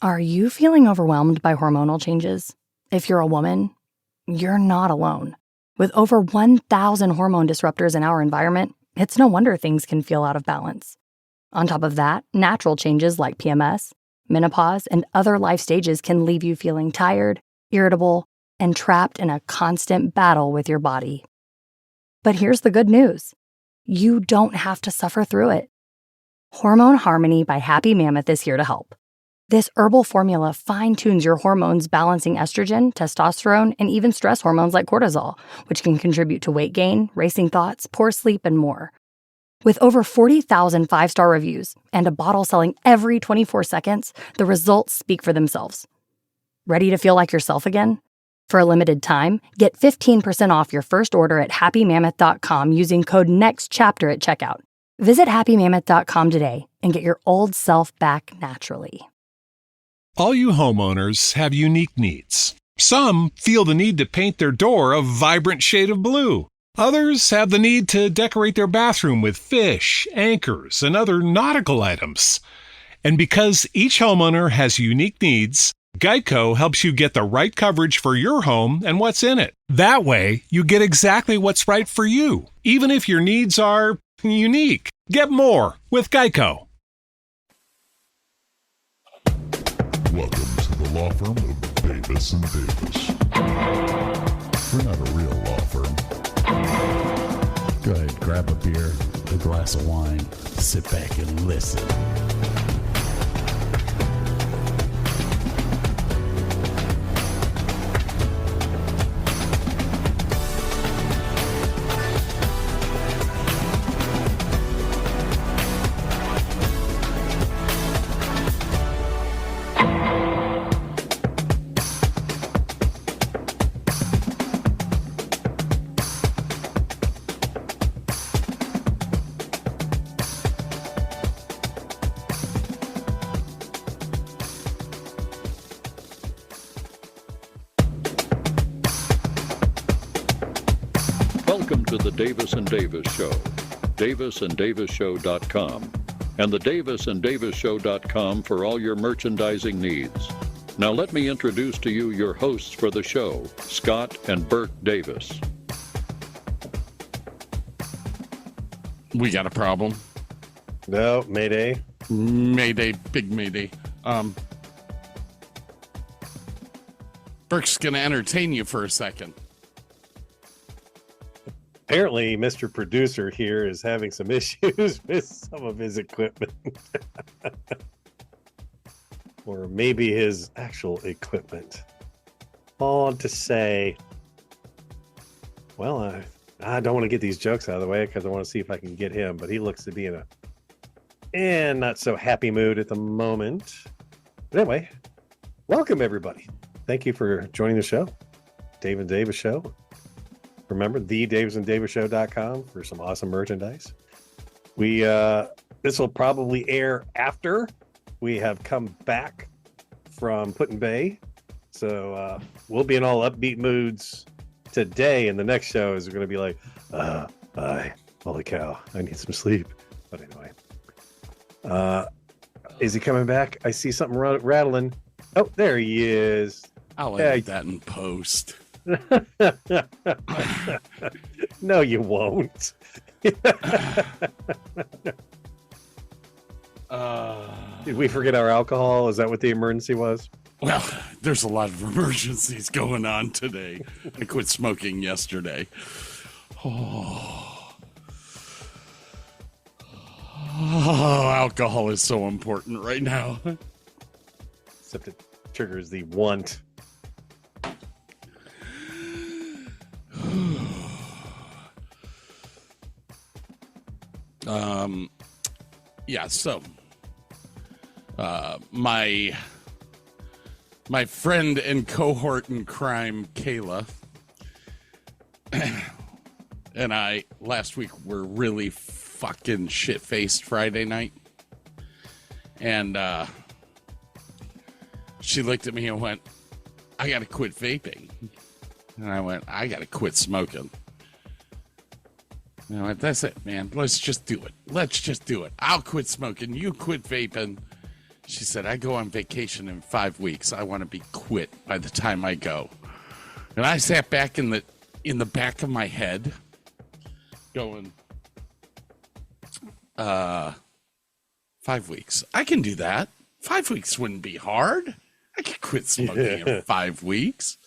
Are you feeling overwhelmed by hormonal changes? If you're a woman, you're not alone. With over 1,000 hormone disruptors in our environment, it's no wonder things can feel out of balance. On top of that, natural changes like PMS, menopause, and other life stages can leave you feeling tired, irritable, and trapped in a constant battle with your body. But here's the good news. You don't have to suffer through it. Hormone Harmony by Happy Mammoth is here to help. This herbal formula fine-tunes your hormones, balancing estrogen, testosterone, and even stress hormones like cortisol, which can contribute to weight gain, racing thoughts, poor sleep, and more. With over 40,000 five-star reviews and a bottle selling every 24 seconds, the results speak for themselves. Ready to feel like yourself again? For a limited time, get 15% off your first order at happymammoth.com using code NEXTCHAPTER at checkout. Visit happymammoth.com today and get your old self back naturally. All you homeowners have unique needs. Some feel the need to paint their door a vibrant shade of blue. Others have the need to decorate their bathroom with fish, anchors, and other nautical items. And because each homeowner has unique needs, Geico helps you get the right coverage for your home and what's in it. That way, you get exactly what's right for you, even if your needs are unique. Get more with Geico. Welcome to the law firm of Davis and Davis. We're not a real law firm. Go ahead, grab a beer, a glass of wine, sit back and listen. Welcome to the Davis and Davis Show, davisanddavisshow.com, and the davisanddavisshow.com for all your merchandising needs. Now let me introduce to you your hosts for the show, Scott and Burke Davis. We got a problem. No, Mayday. Mayday, big Mayday. Burke's going to entertain you for a second. Apparently, Mr. Producer here is having some issues with some of his equipment. Or maybe his actual equipment. All to say, well, I don't want to get these jokes out of the way because I want to see if I can get him, but he looks to be in a not so happy mood at the moment. But anyway, welcome everybody. Thank you for joining the show. Dave and Davis Show. Remember, the davisanddavisshow.com for some awesome merchandise. This will probably air after we have come back from Put-in-Bay. So we'll be in all upbeat moods today, and the next show is going to be like, holy cow, I need some sleep. But anyway, is he coming back? I see something rattling. Oh, there he is. I'll edit that in post. No, you won't. Did we forget our alcohol? Is that what the emergency was? Well, there's a lot of emergencies going on today. I quit smoking yesterday. Alcohol is so important right now. Except it triggers the want. So my friend and cohort in crime, Kayla, and I last week were really fucking shit-faced Friday night. And she looked at me and went, I gotta quit vaping. And I went, I gotta quit smoking. And I went, that's it, man. Let's just do it. Let's just do it. I'll quit smoking. You quit vaping. She said, I go on vacation in 5 weeks. I want to be quit by the time I go. And I sat back in the back of my head going, 5 weeks. I can do that. 5 weeks wouldn't be hard. I could quit smoking in 5 weeks.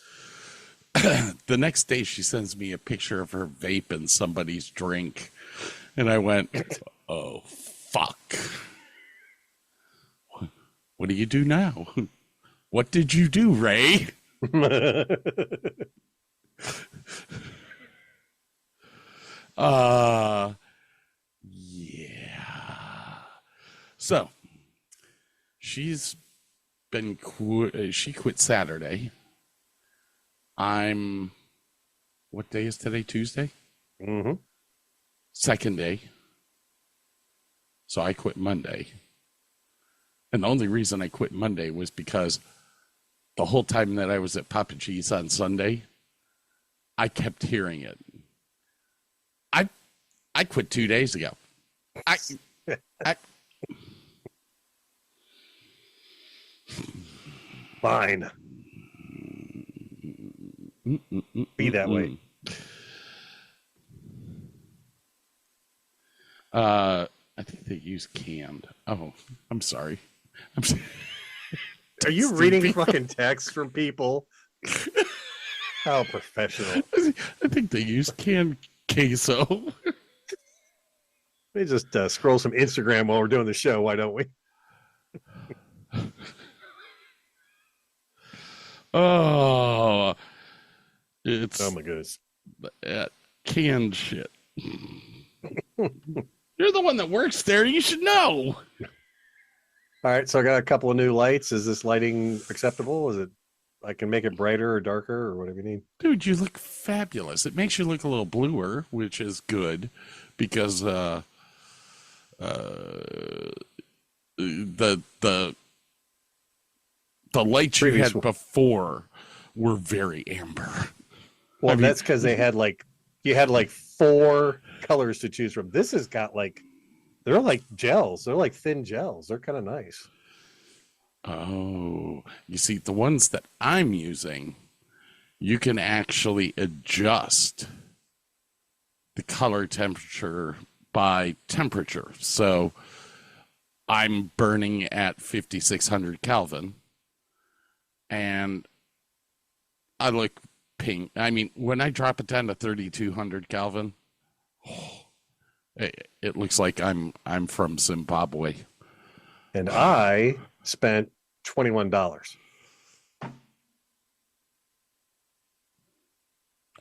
The next day, she sends me a picture of her vape in somebody's drink. And I went, oh, fuck. What do you do now? What did you do, Ray? Yeah. So, she's been she quit Saturday. What day is today? Tuesday? Mm-hmm. Second day. So I quit Monday. And the only reason I quit Monday was because the whole time that I was at Papa G's on Sunday, I kept hearing it. I quit 2 days ago. Fine. Be that way. I think they use canned. Oh, I'm sorry. Are you reading fucking texts from people? How professional. I think they use canned queso. Let me just scroll some Instagram while we're doing the show. Why don't we? Oh, it's Oh my goodness. Canned shit. You're the one that works there. You should know. All right, so I got a couple of new lights. Is this lighting acceptable? Is it? I can make it brighter or darker or whatever you need. Dude, you look fabulous. It makes you look a little bluer, which is good because the lights you had before were very amber. Well, that's because they had you had 4 colors to choose from. This has got they're like gels. They're like thin gels. They're kind of nice. Oh, you see, the ones that I'm using, you can actually adjust the color temperature by temperature. So I'm burning at 5,600 Kelvin and I look pink. I mean, when I drop it down to 3,200 Kelvin, it looks like I'm from Zimbabwe. And I spent $21.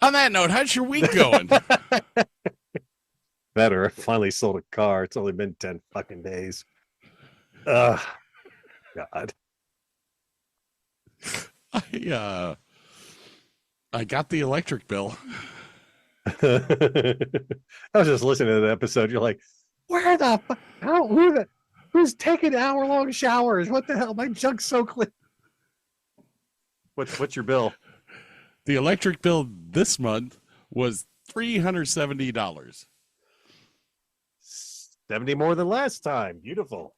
On that note, how's your week going? Better. I finally sold a car. It's only been 10 fucking days. Ugh. God. I got the electric bill. I was just listening to the episode. You're like, where the fuck? Who's taking hour-long showers? What the hell? My junk's so clean. What's your bill? The electric bill this month was $370. 70 more than last time. Beautiful.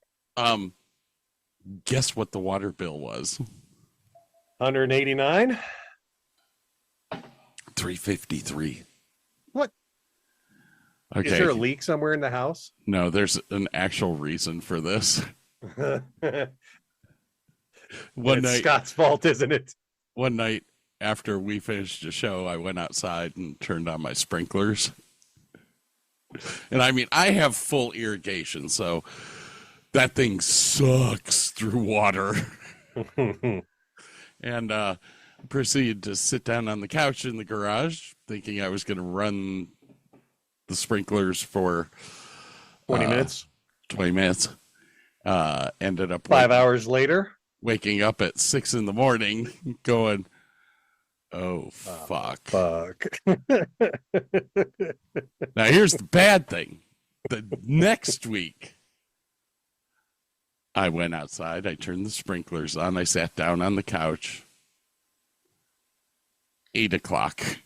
Guess what the water bill was? 189. 353. What? Okay. Is there a leak somewhere in the house? No, there's an actual reason for this. One night, Scott's fault, isn't it? One night after we finished the show, I went outside and turned on my sprinklers. And I mean, I have full irrigation, so that thing sucks through water. And proceeded to sit down on the couch in the garage, thinking I was going to run the sprinklers for 20 minutes. 20 minutes. Ended up 5 hours later, waking up at 6 a.m, going, "Oh fuck!" Now here's the bad thing: the next week, I went outside. I turned the sprinklers on. I sat down on the couch. 8 o'clock.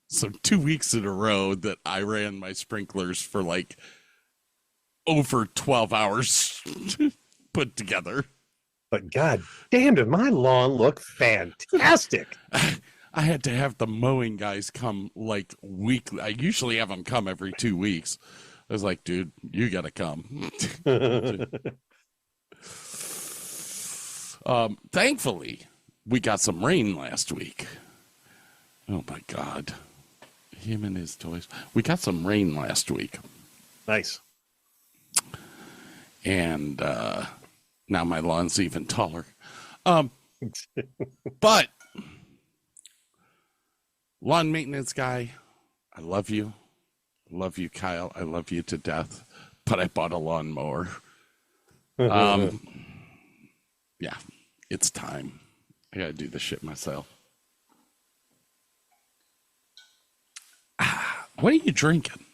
So 2 weeks in a row that I ran my sprinklers for like over 12 hours put together. But god damn, did my lawn look fantastic. I had to have the mowing guys come like weekly. I usually have them come every 2 weeks. I was like, dude, you got to come. Thankfully, we got some rain last week. Oh my God. Him and his toys. We got some rain last week. Nice. And now my lawn's even taller. But lawn maintenance guy, I love you. Love you, Kyle. I love you to death. But I bought a lawnmower. Yeah, it's time. I gotta do the shit myself. What are you drinking?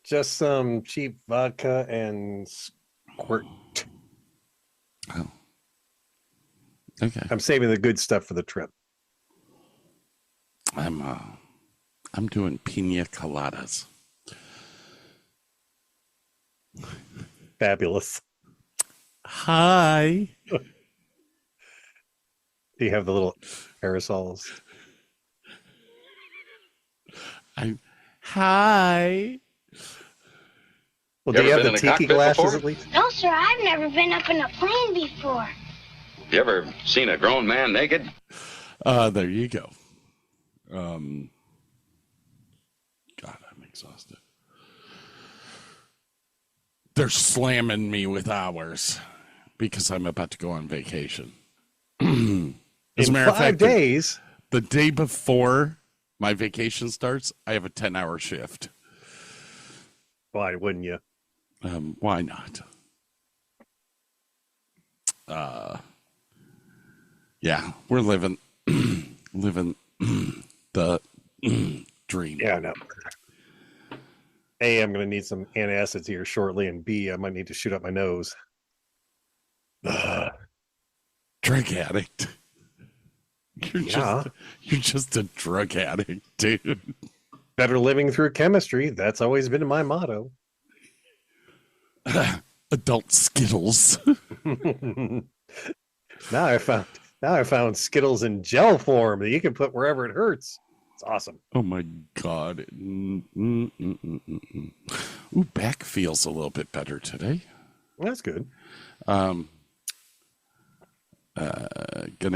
Just some cheap vodka and squirt. Oh. Okay. I'm saving the good stuff for the trip. I'm doing pina coladas. Fabulous. Hi. Do you have the little aerosols? Hi. Well, do you have the been in a tiki cockpit glasses before? at least? No, sir, I've never been up in a plane before. You ever seen a grown man naked? There you go. God, I'm exhausted. They're slamming me with hours because I'm about to go on vacation. As In a matter of 5 fact, days. the day before my vacation starts, I have a 10-hour shift. Why wouldn't you? Why not? Yeah, we're living the dream. Yeah, no. A, I'm going to need some antacids here shortly, and B, I might need to shoot up my nose. Drug addict. You're just a drug addict, dude. Better living through chemistry. That's always been my motto. Adult Skittles. Now I found Skittles in gel form that you can put wherever it hurts. It's awesome. Oh my God. Ooh, back feels a little bit better today. That's good. Gonna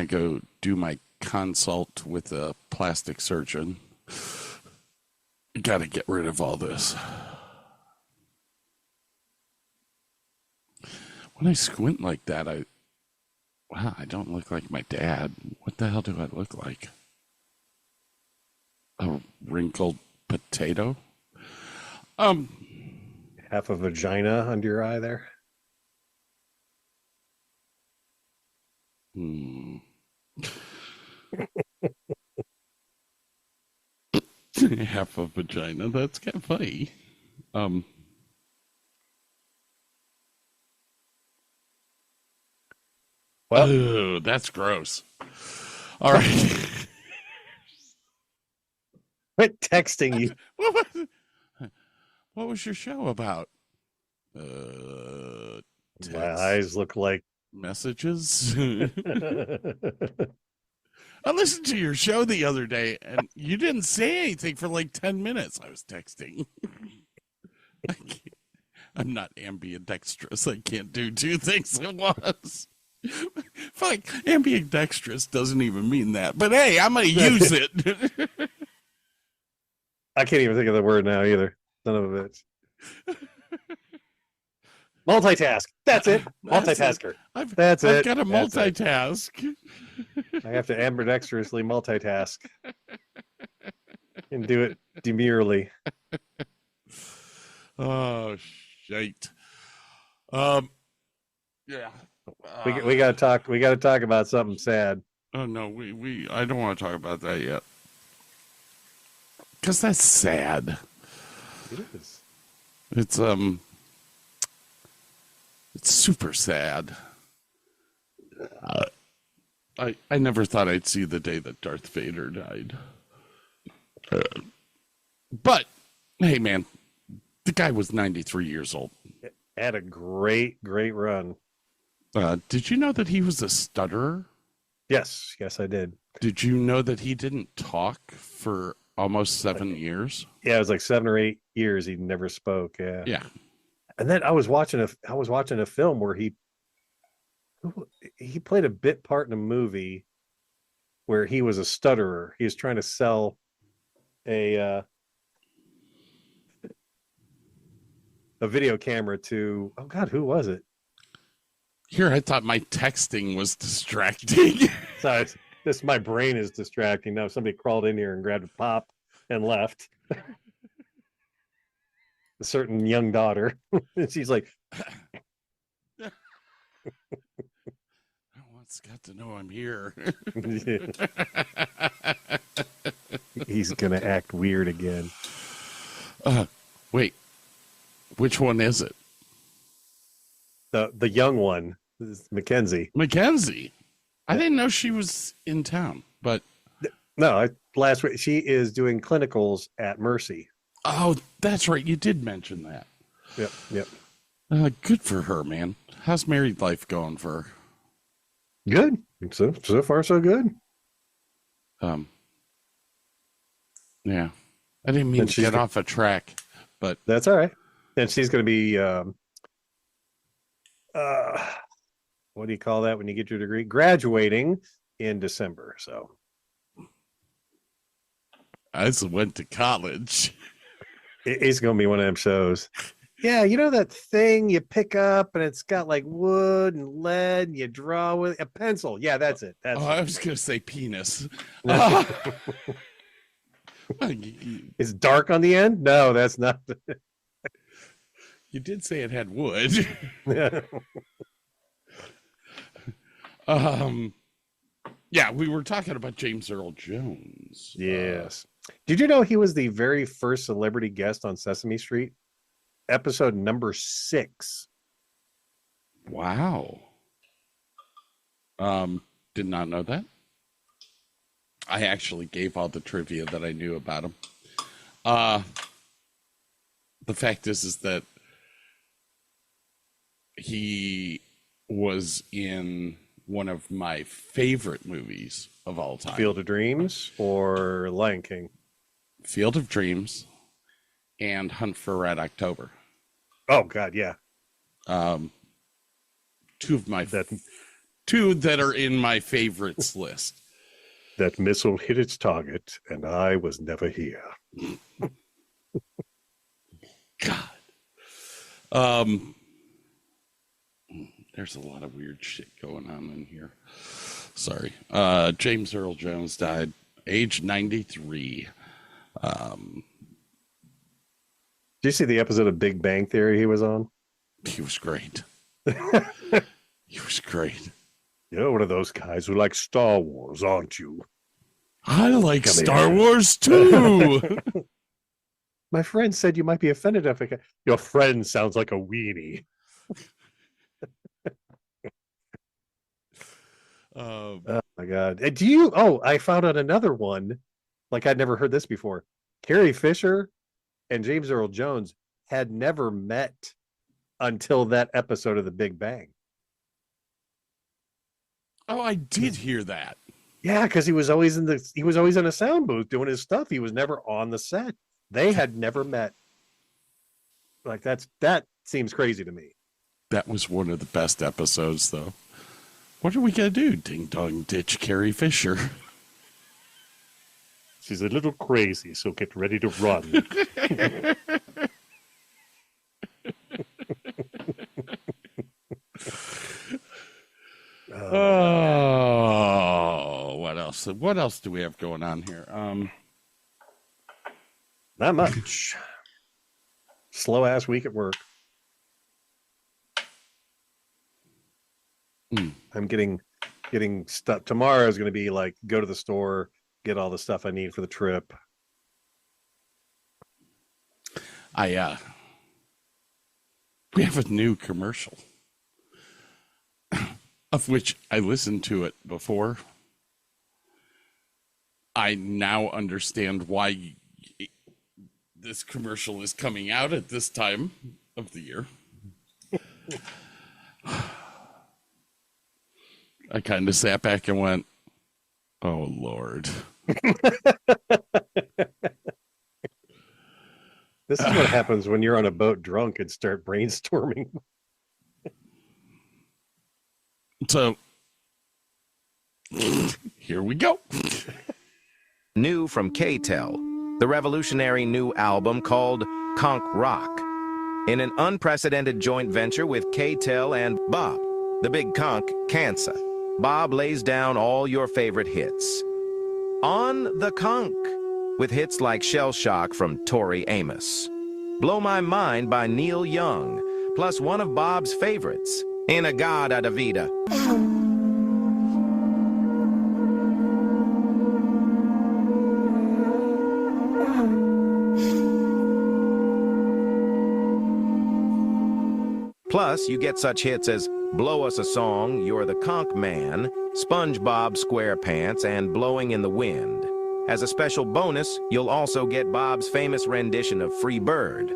go do my consult with a plastic surgeon. Gotta get rid of all this. When I squint like that, I don't look like my dad. What the hell do I look like? A wrinkled potato? Half a vagina under your eye there. Half a vagina. That's kind of funny. Well, oh, that's gross. All right. quit texting you. What was your show about? My Text eyes look like messages. I listened to your show the other day, and you didn't say anything for like 10 minutes. I was texting. I'm not ambidextrous. I can't do two things at once. Fuck, ambidextrous doesn't even mean that. But hey, I'm going to use it. I can't even think of the word now either. Son of a bitch. Multitask. That's it. Multitasker. I've I've got to multitask. I have to ambidextrously multitask and do it demurely. Oh shit. Yeah. We gotta talk. We gotta talk about something sad. Oh no, I don't want to talk about that yet. Because that's sad. It is. It's super sad. I never thought I'd see the day that Darth Vader died. But hey, man, the guy was 93 years old. Had a great run. Did you know that he was a stutterer? Yes, I did. Did you know that he didn't talk for almost 7 years? Yeah, it was like 7 or 8 years he never spoke. Yeah. Yeah. And then I was watching a film where he played a bit part in a movie where he was a stutterer. He was trying to sell a video camera to, oh God, who was it? Here, I thought my texting was distracting. Sorry, my brain is distracting now. Somebody crawled in here and grabbed a pop and left. A certain young daughter. And she's like, I want Scott to know I'm here. he's gonna act weird again. Wait, which one is it? The young one, Mackenzie. Mackenzie. I didn't know she was in town, but no, last week she is doing clinicals at Mercy. Oh, that's right. You did mention that. Yep. Good for her, man. How's married life going for her? Good. So far so good. Yeah. I didn't mean to get off a track, but that's all right. And she's going to be what do you call that when you get your degree? Graduating in December. So I just went to college. It's going to be one of them shows. Yeah, you know that thing you pick up and it's got like wood and lead and you draw with a pencil. Yeah, that's it. I was going to say penis. It's dark on the end? No, that's not. You did say it had wood. Yeah, we were talking about James Earl Jones. Yes. Did you know he was the very first celebrity guest on Sesame Street? Episode number 6. Wow. Did not know that. I actually gave all the trivia that I knew about him. The fact is that he was in one of my favorite movies of all time. Field of Dreams or Lion King? Field of Dreams and Hunt for Red October. Oh God, yeah. Two that are in my favorites list. That missile hit its target, and I was never here. God. There's a lot of weird shit going on in here. Sorry. James Earl Jones died, age 93. Did you see the episode of Big Bang Theory he was on? He was great. He was great. You're one of those guys who like Star Wars, aren't you? I like Star Wars too. My friend said you might be offended if your friend sounds like a weenie. Oh my God. I found out another one. Like I'd never heard this before. Carrie Fisher and James Earl Jones had never met until that episode of The Big Bang. Oh, I did hear that. Yeah, because he was always in a sound booth doing his stuff. He was never on the set. They had never met. Like that seems crazy to me. That was one of the best episodes, though. What are we gonna do? Ding dong ditch Carrie Fisher. She's a little crazy, so get ready to run. Oh, what else? What else do we have going on here? Not much. Slow ass week at work. I'm getting stuff. Tomorrow is going to be like go to the store, get all the stuff I need for the trip. We have a new commercial of which I listened to it before. I now understand why this commercial is coming out at this time of the year. I kind of sat back and went, oh, Lord. This is what happens when you're on a boat drunk and start brainstorming. So, here we go. New from K-Tel, the revolutionary new album called Conk Rock. In an unprecedented joint venture with K-Tel and Bob, the big conk, Kansa, Bob lays down all your favorite hits. On the Conk, with hits like Shell Shock from Tori Amos, Blow My Mind by Neil Young, plus one of Bob's favorites, Inagada da Vida. Plus, you get such hits as Blow Us a Song, You're the Conch Man, SpongeBob SquarePants, and Blowing in the Wind. As a special bonus, you'll also get Bob's famous rendition of Free Bird.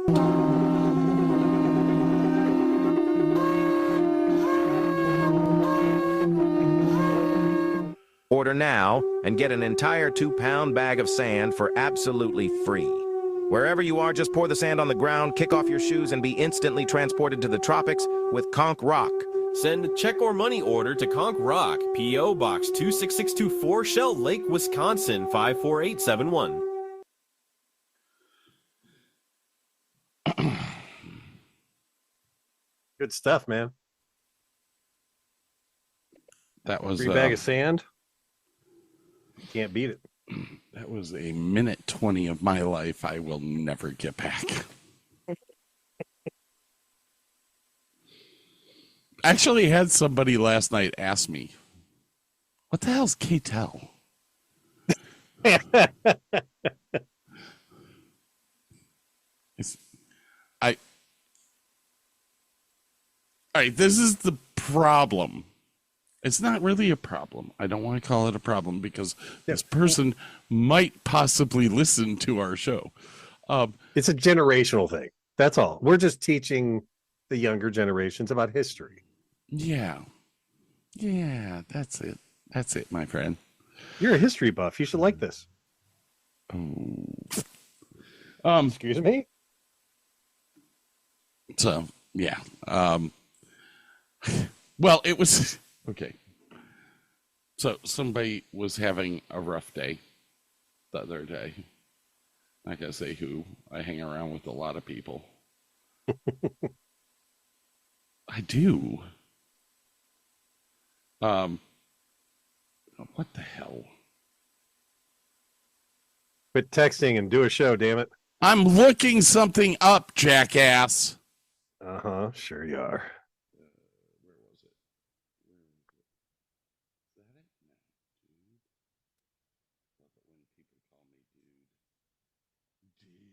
Order now and get an entire 2-pound bag of sand for absolutely free. Wherever you are, just pour the sand on the ground, kick off your shoes, and be instantly transported to the tropics with Conk Rock. Send a check or money order to Conk Rock, P.O. Box 26624, Shell Lake, Wisconsin 54871. Good stuff, man. That was free bag of sand. Can't beat it. That was a minute 20 of my life I will never get back. Actually had somebody last night ask me, what the hell's K-Tel? All right, this is the problem. It's not really a problem. I don't want to call it a problem because this person might possibly listen to our show. It's a generational thing. That's all. We're just teaching the younger generations about history. Yeah. Yeah, that's it. That's it, my friend. You're a history buff. You should like this. Excuse me? So, yeah. Well, it was... Okay. So somebody was having a rough day the other day. Not going to say who. I hang around with a lot of people. I do. What the hell? Quit texting and do a show, damn it. I'm looking something up, jackass. Uh-huh, sure you are.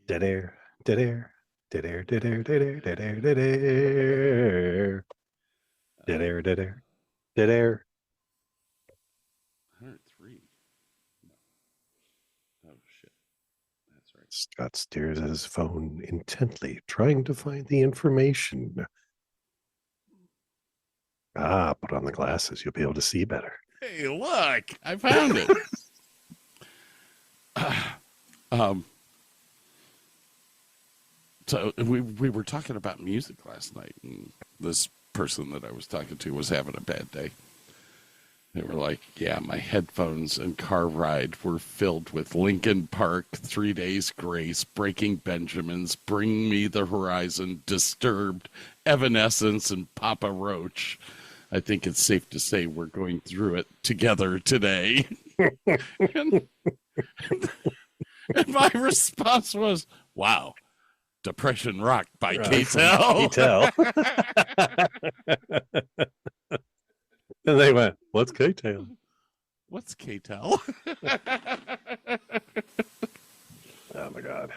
Dead air, dead air, dead air, dead air, dead air, dead air, dead air, dead air, dead air, dead air. 103. Oh shit, that's right. Scott stares at his phone intently, trying to find the information. Ah, put on the glasses. You'll be able to see better. Hey, look, I found it. So we were talking about music last night, and this person that I was talking to was having a bad day. They were like, yeah, my headphones and car ride were filled with Linkin Park, 3 Days Grace, Breaking Benjamins, Bring Me the Horizon, Disturbed, Evanescence, and Papa Roach. I think it's safe to say we're going through it together today. and my response was, wow. Depression Rock by K-Tel. K-Tel. And they went, what's K-Tel? What's K-Tel? Oh my God.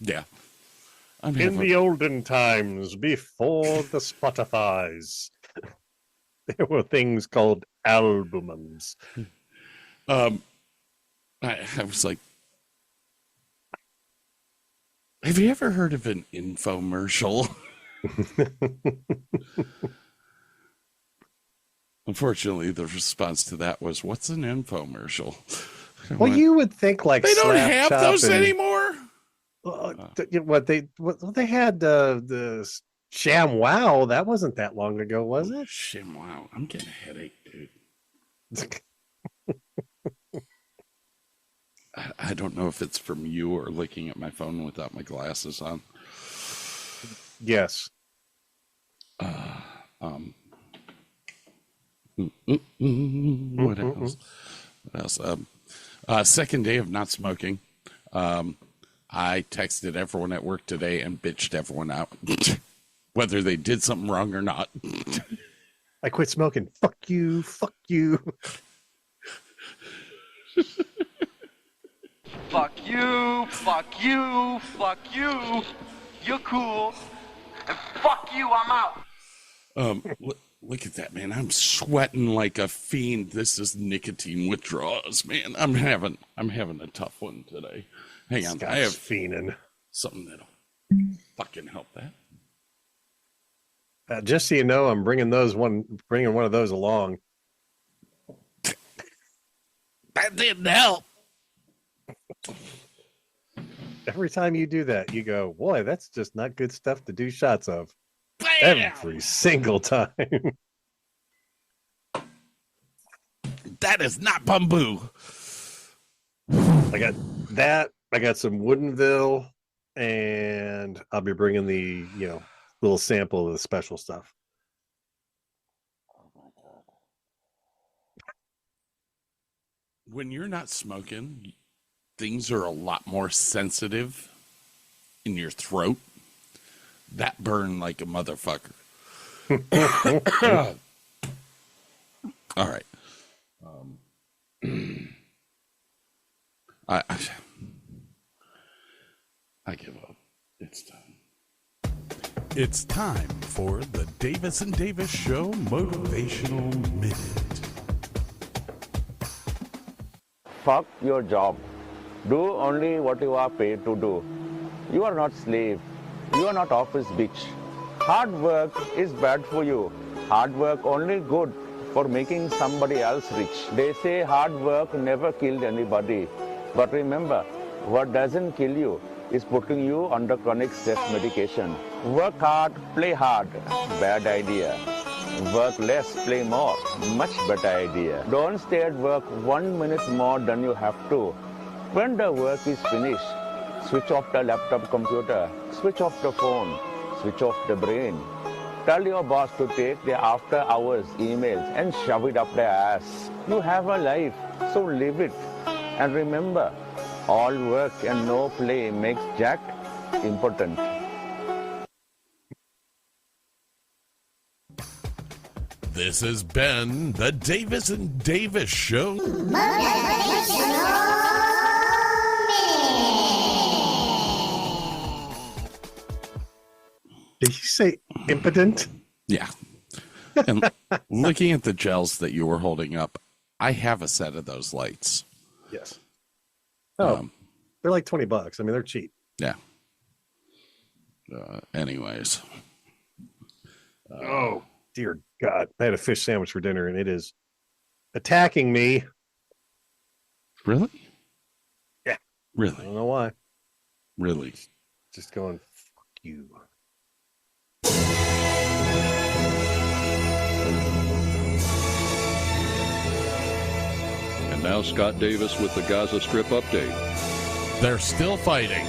Yeah. In the olden times, before the Spotifys, there were things called albums. I was like, Have you ever heard of an infomercial? Unfortunately, the response to that was, "What's an infomercial?" Well, you would think like they don't Slap have Chop those and, anymore. They had the Sham Wow. That wasn't that long ago, was it? Sham Wow. I'm getting a headache, dude. I don't know if it's from you or looking at my phone without my glasses on. Yes. What else? What else? Second day of not smoking. I texted everyone at work today and bitched everyone out, whether they did something wrong or not. I quit smoking. Fuck you. Fuck you. Fuck you. Fuck you. Fuck you. You're cool. And fuck you. I'm out. Look at that, man. I'm sweating like a fiend. This is nicotine withdrawals, man. I'm having a tough one today. Hang on. I have fiending. Something that'll fucking help that. Just so you know, I'm bringing one of those along. That didn't help. Every time you do that, you go, boy, that's just not good stuff to do shots of. Bam! Every single time. That is not bamboo. I got that. I got some Woodenville, and I'll be bringing the little sample of the special stuff. When you're not smoking, things are a lot more sensitive in your throat. That burned like a motherfucker. All right. I give up. It's done. It's time for the Davis and Davis Show Motivational Minute. Fuck your job. Do only what you are paid to do. You are not slave. You are not office bitch. Hard work is bad for you. Hard work only good for making somebody else rich. They say hard work never killed anybody. But remember, what doesn't kill you is putting you under chronic stress medication. Work hard, play hard. Bad idea. Work less, play more. Much better idea. Don't stay at work 1 minute more than you have to. When the work is finished, switch off the laptop computer, switch off the phone, switch off the brain. Tell your boss to take their after hours emails and shove it up their ass. You have a life, so live it. And remember, all work and no play makes Jack impotent. This has been the Davis and Davis Show. Did you say impotent? Yeah. And looking at the gels that you were holding up, I have a set of those lights. Yes. Oh, they're like $20. I mean, they're cheap. Yeah. Anyways. Oh, dear God. I had a fish sandwich for dinner, and it is attacking me. Really? Yeah. Really? I don't know why. Really? Just going, fuck you. And now Scott Davis with the Gaza Strip update. They're still fighting.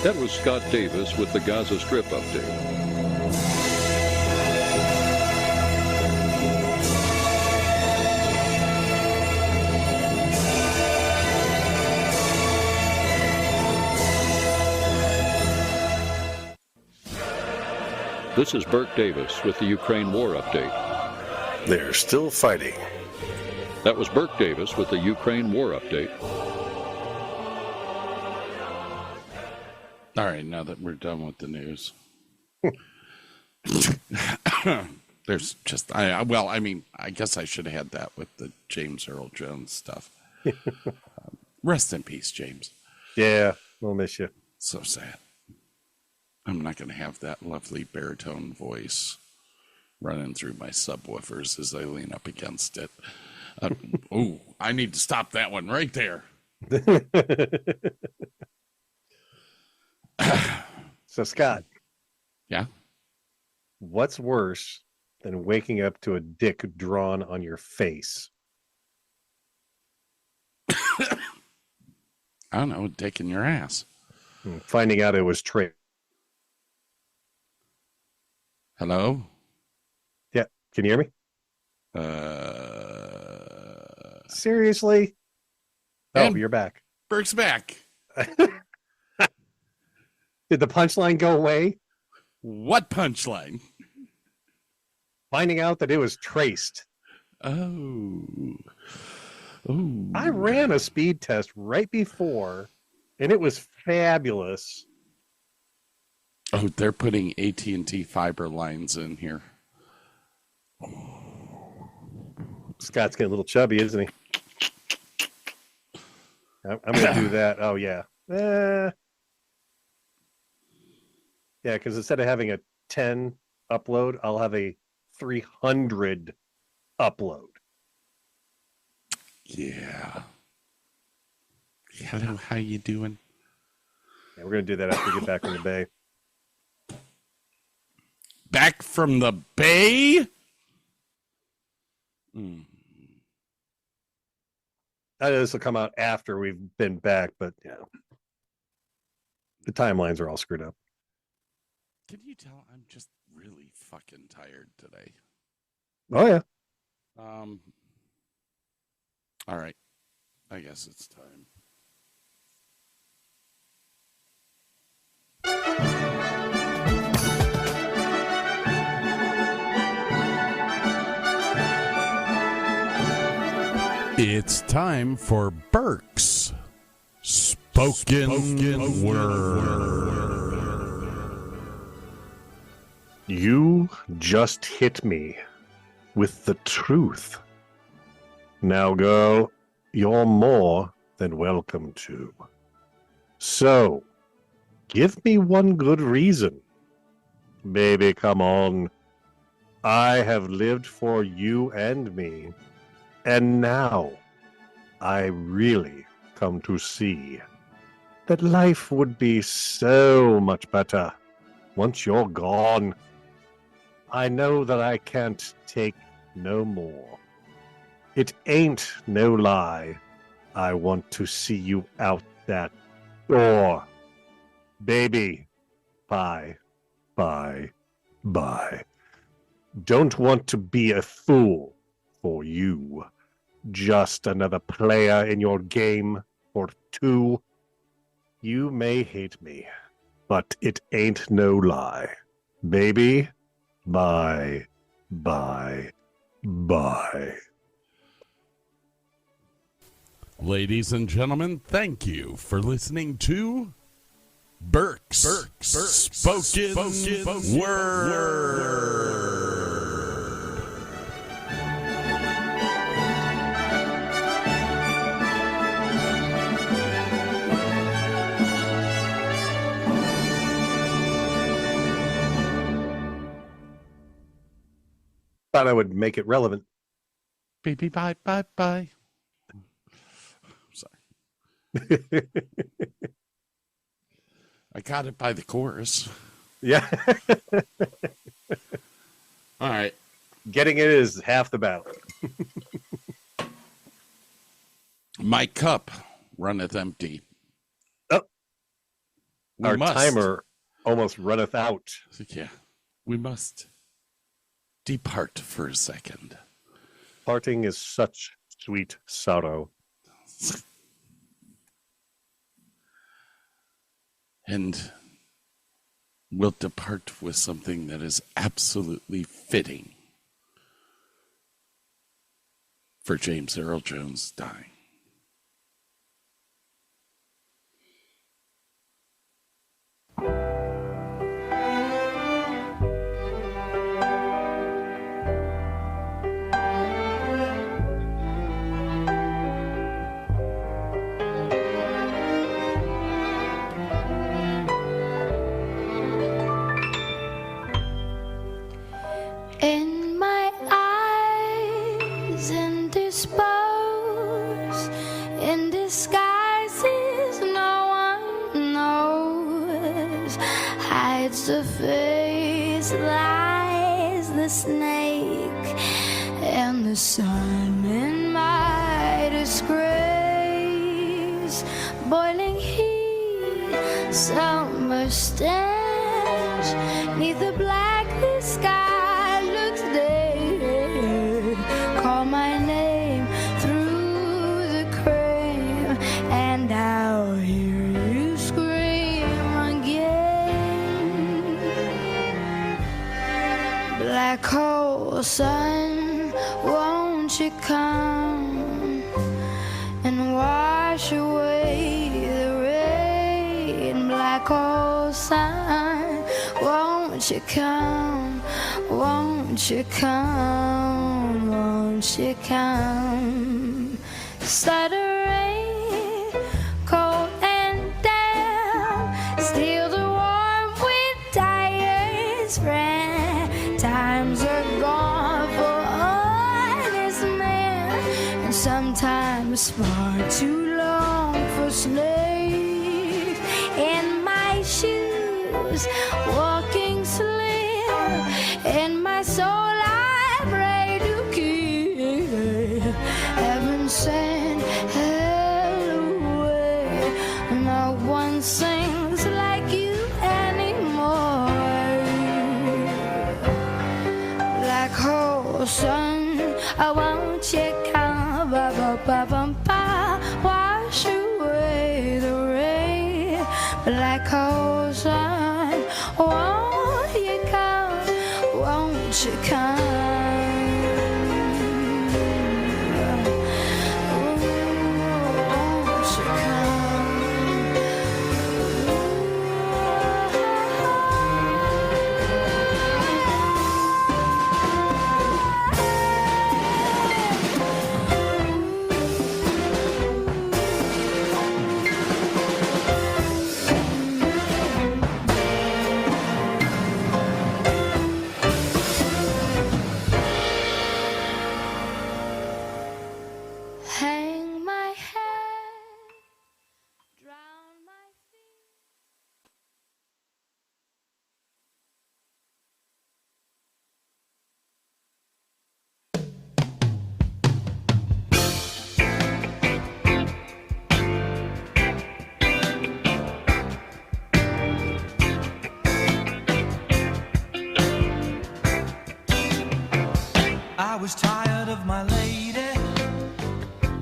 That was Scott Davis with the Gaza Strip update. This is Burke Davis with the Ukraine War Update. They're still fighting. That was Burke Davis with the Ukraine War Update. All right, now that we're done with the news. There's just, I guess I should have had that with the James Earl Jones stuff. Rest in peace, James. Yeah, we'll miss you. So sad. I'm not going to have that lovely baritone voice running through my subwoofers as I lean up against it. Oh, I need to stop that one right there. So, Scott. Yeah? What's worse than waking up to a dick drawn on your face? I don't know, dick in your ass. Finding out it was traced. Hello? Yeah, can you hear me? Seriously? Oh, And you're back. Burke's back. Did the punchline go away? What punchline? Finding out that it was traced. Oh. I ran a speed test right before, and it was fabulous. Oh, they're putting AT&T fiber lines in here. Scott's getting a little chubby, isn't he? I'm going to do that. Oh, yeah. Yeah, because instead of having a 10 upload, I'll have a 300 upload. Yeah. Hello, how you doing? Yeah, we're going to do that after we get back from the bay. Back from the bay? I know this will come out after we've been back, but yeah. The timelines are all screwed up. Can you tell I'm just really fucking tired today? Oh, yeah. All right. I guess it's time. It's time for Burke's Spoken Word. You just hit me with the truth. Now go, you're more than welcome to. So, give me one good reason. Baby, come on. I have lived for you and me. And now, I really come to see that life would be so much better once you're gone. I know that I can't take no more. It ain't no lie. I want to see you out that door. Baby, bye, bye, bye. Don't want to be a fool for you. Just another player in your game or two. You may hate me, but it ain't no lie. Baby, bye, bye, bye. Ladies and gentlemen, thank you for listening to Burke's Spoken Word. Thought I would make it relevant. Baby, bye, bye, bye. Sorry. I got it by the chorus. Yeah. All right. Getting it is half the battle. My cup runneth empty. Oh. We Our must. timer almost runneth out. Yeah. We must depart for a second. Parting is such sweet sorrow. And we'll depart with something that is absolutely fitting for James Earl Jones dying. face to face lies the snake, and the sun in my disgrace. Boiling heat, summer stench, neath the black the sky looks dead. Call my name through the crane, and I'll hear you scream again. Black hole sun, won't you come and wash away the rain? Black hole sun, won't you come, won't you come, won't you come? Start a rain, cold and damp, steal the warm with tire's friend. Times are gone for honest men, and sometimes far too long for slaves. In my shoes, walking slim, in my soul I pray to keep. Heaven sent hell away, no one sings like you anymore. Black hole sun, I won't you come, ba ba ba ba ba, wash away the rain. Black hole sun, won't you come, won't you come? Won't you hang my head, drown my feet. I was tired of my lady.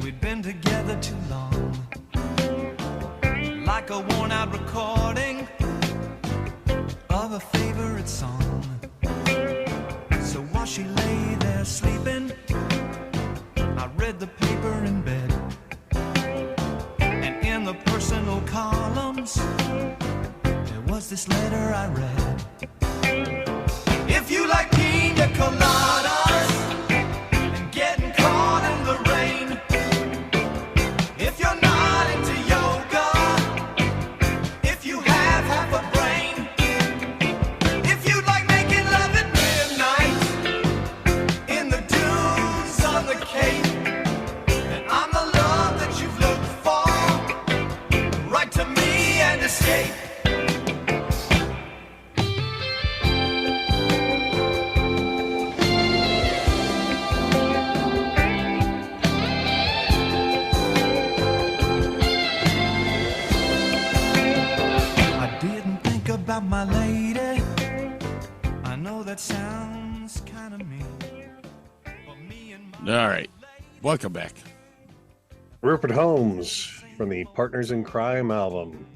We'd been together too long. Like a worn out recording of a favorite song. So while she lay there sleeping, I read the paper in bed. And in the personal columns, there was this letter I read. If you like pina coladas and getting caught in the rain, if you're not into yoga, if you have half a brain, if you like making love at midnight in the dunes on the Cape, then I'm the love that you've looked for. Write to me and escape. About my lady, I know that sounds kind of mean. All right, welcome back. Rupert Holmes from the Partners in Crime album.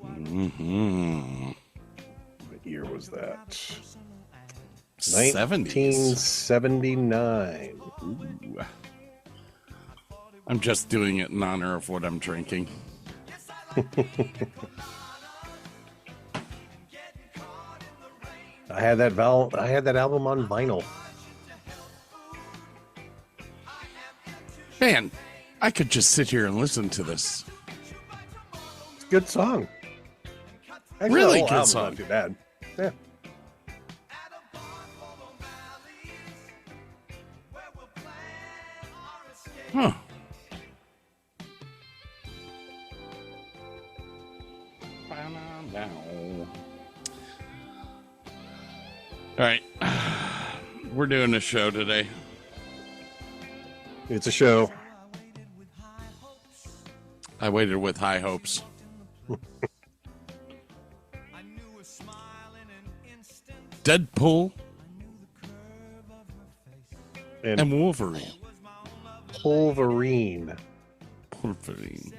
Mm-hmm. What year was that? 70s. 1979. Ooh. I'm just doing it in honor of what I'm drinking. I had that album on vinyl. Man, I could just sit here and listen to this. It's a good song. Actually, Really the whole good album's song. Not too bad. Yeah. Huh. We're doing a show today. It's a show. I waited with high hopes. Deadpool and Wolverine. Wolverine. Wolverine.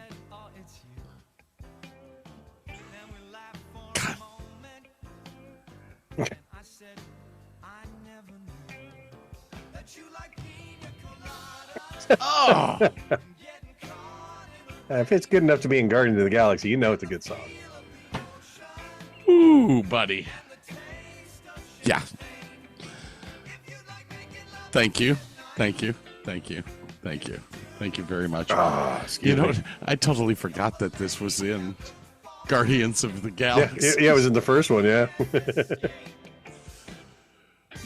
Oh! If it's good enough to be in Guardians of the Galaxy, you know it's a good song. Ooh, buddy. Yeah. Thank you. Thank you. Thank you. Thank you. Thank you very much. You know, I totally forgot that this was in Guardians of the Galaxy. Yeah, it was in the first one, yeah.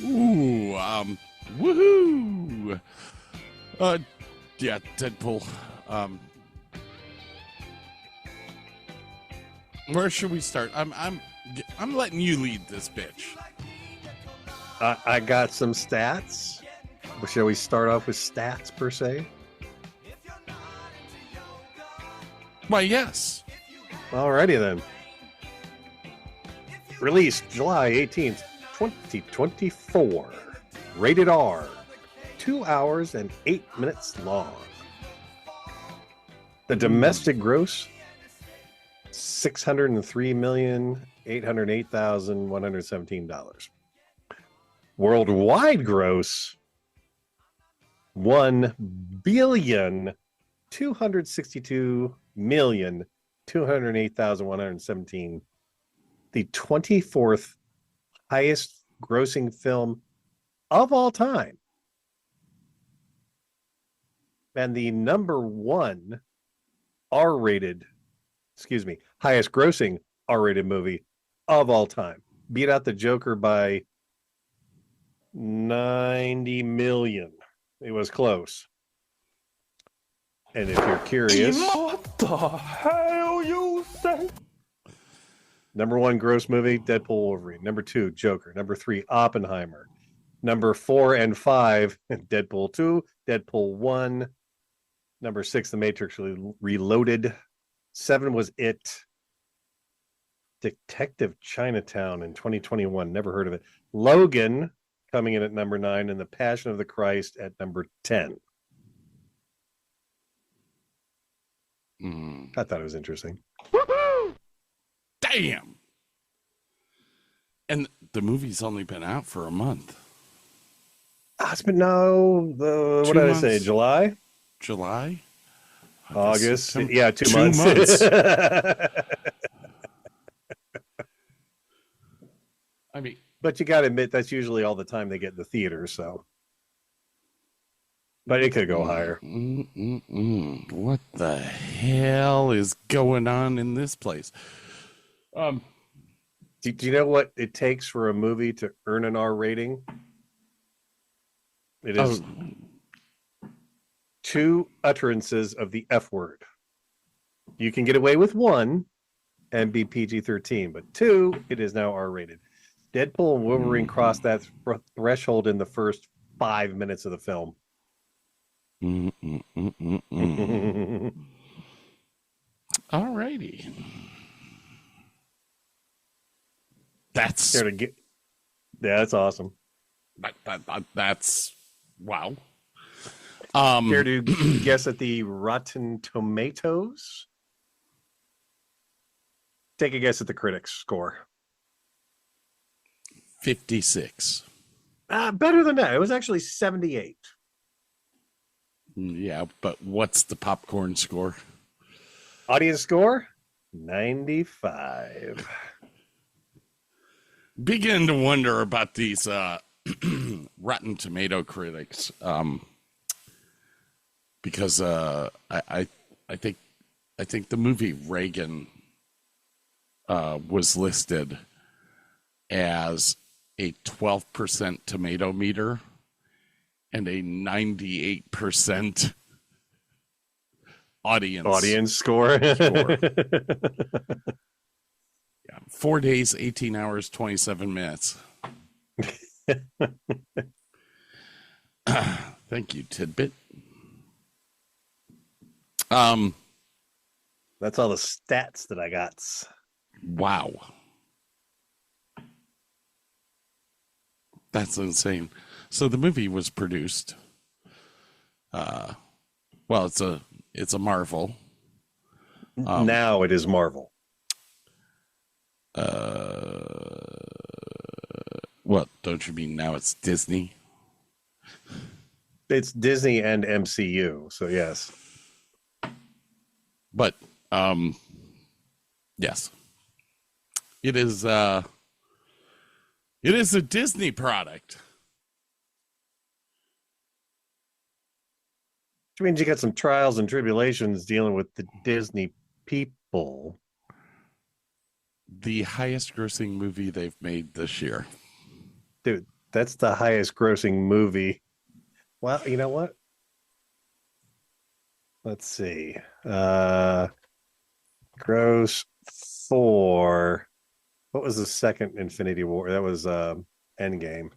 Ooh, woohoo! Yeah, Deadpool. Where should we start? I'm letting you lead this bitch. I got some stats. Shall we start off with stats per se? Why, yes. Alrighty then. Released July 18th, 2024. Rated R. 2 hours and 8 minutes long. The domestic gross, $603,808,117. Worldwide gross, $1,262,208,117. The 24th highest grossing film of all time. And the number one highest grossing R-rated movie of all time. Beat out the Joker by 90 million. It was close. And if you're curious, What the hell you say? number one gross movie, Deadpool Wolverine. Number two, Joker. Number three, Oppenheimer. Number 4 and 5, Deadpool 2, Deadpool 1. Number 6, The Matrix Reloaded. 7 was It. Detective Chinatown in 2021. Never heard of it. Logan coming in at number 9, and The Passion of the Christ at number 10. I thought it was interesting. Woo-hoo! Damn. And the movie's only been out for a month. It's been what did I say? July? August. September. Yeah, 2 months. I mean, but you got to admit that's usually all the time they get in the theater. So, but it could go higher. What the hell is going on in this place? Do you know what it takes for a movie to earn an R rating? It is 2 utterances of the F word. You can get away with 1 and be PG-13, but 2, it is now R-rated. Deadpool and Wolverine crossed that threshold in the first 5 minutes of the film. All righty. That's awesome. That's wow. Care to guess at the Rotten Tomatoes? Take a guess at the critics' score. 56. Better than that. It was actually 78. Yeah, but what's the popcorn score? Audience score? 95. Begin to wonder about these Rotten Tomato critics, because I think the movie Reagan was listed as a 12% tomato meter and a 98% audience score. Yeah, 4 days, 18 hours, 27 minutes. Thank you, Tidbit. That's all the stats that I got. Wow. That's insane. So the movie was produced. Well, it's a Marvel. Now it is Marvel. What? Don't you mean now it's Disney? It's Disney and MCU, so yes. But yes. It is a Disney product. Which means you got some trials and tribulations dealing with the Disney people. The highest grossing movie they've made this year. Dude, that's the highest grossing movie. Well, you know what? Let's see. Gross for what was the second Infinity War? That was Endgame.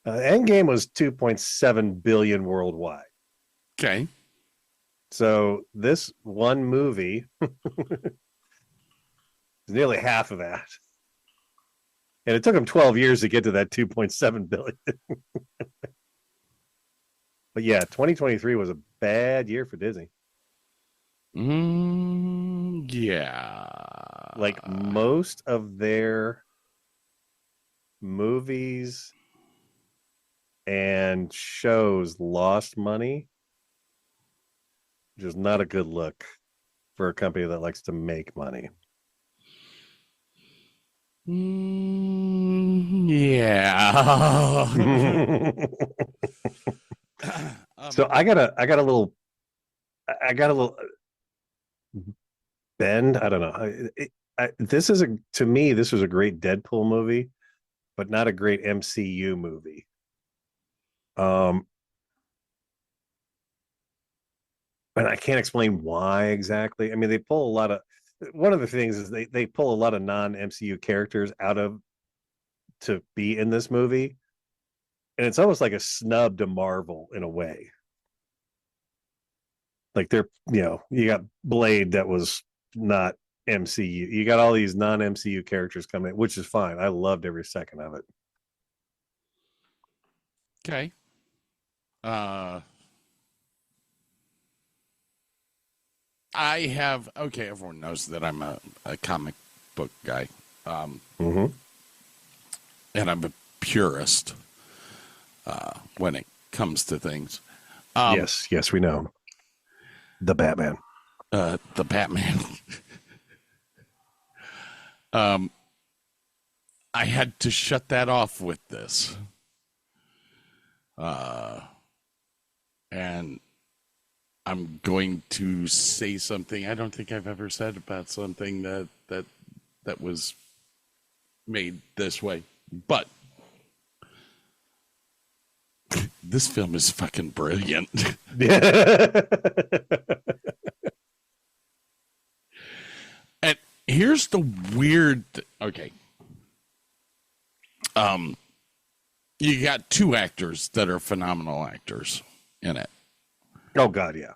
Endgame was 2.7 billion worldwide. Okay. So this one movie is nearly half of that. And it took them 12 years to get to that 2.7 billion. But yeah, 2023 was a bad year for Disney. Yeah. Like most of their movies and shows lost money, which is not a good look for a company that likes to make money. Yeah. So I got a little bend. I don't know. This is to me, this was a great Deadpool movie, but not a great MCU movie. And I can't explain why exactly. I mean, they pull a lot of, one of the things is they pull a lot of non-MCU characters out of to be in this movie. And it's almost like a snub to Marvel in a way. Like they're, you got Blade that was not MCU. You got all these non-MCU characters coming in, which is fine. I loved every second of it. Okay. Everyone knows that I'm a comic book guy. And I'm a purist when it comes to things. Yes, we know. The Batman. I had to shut that off with this. And I'm going to say something I don't think I've ever said about something that was made this way. But this film is fucking brilliant. And here's the weird. Okay. You got two actors that are phenomenal actors in it. Oh God, yeah.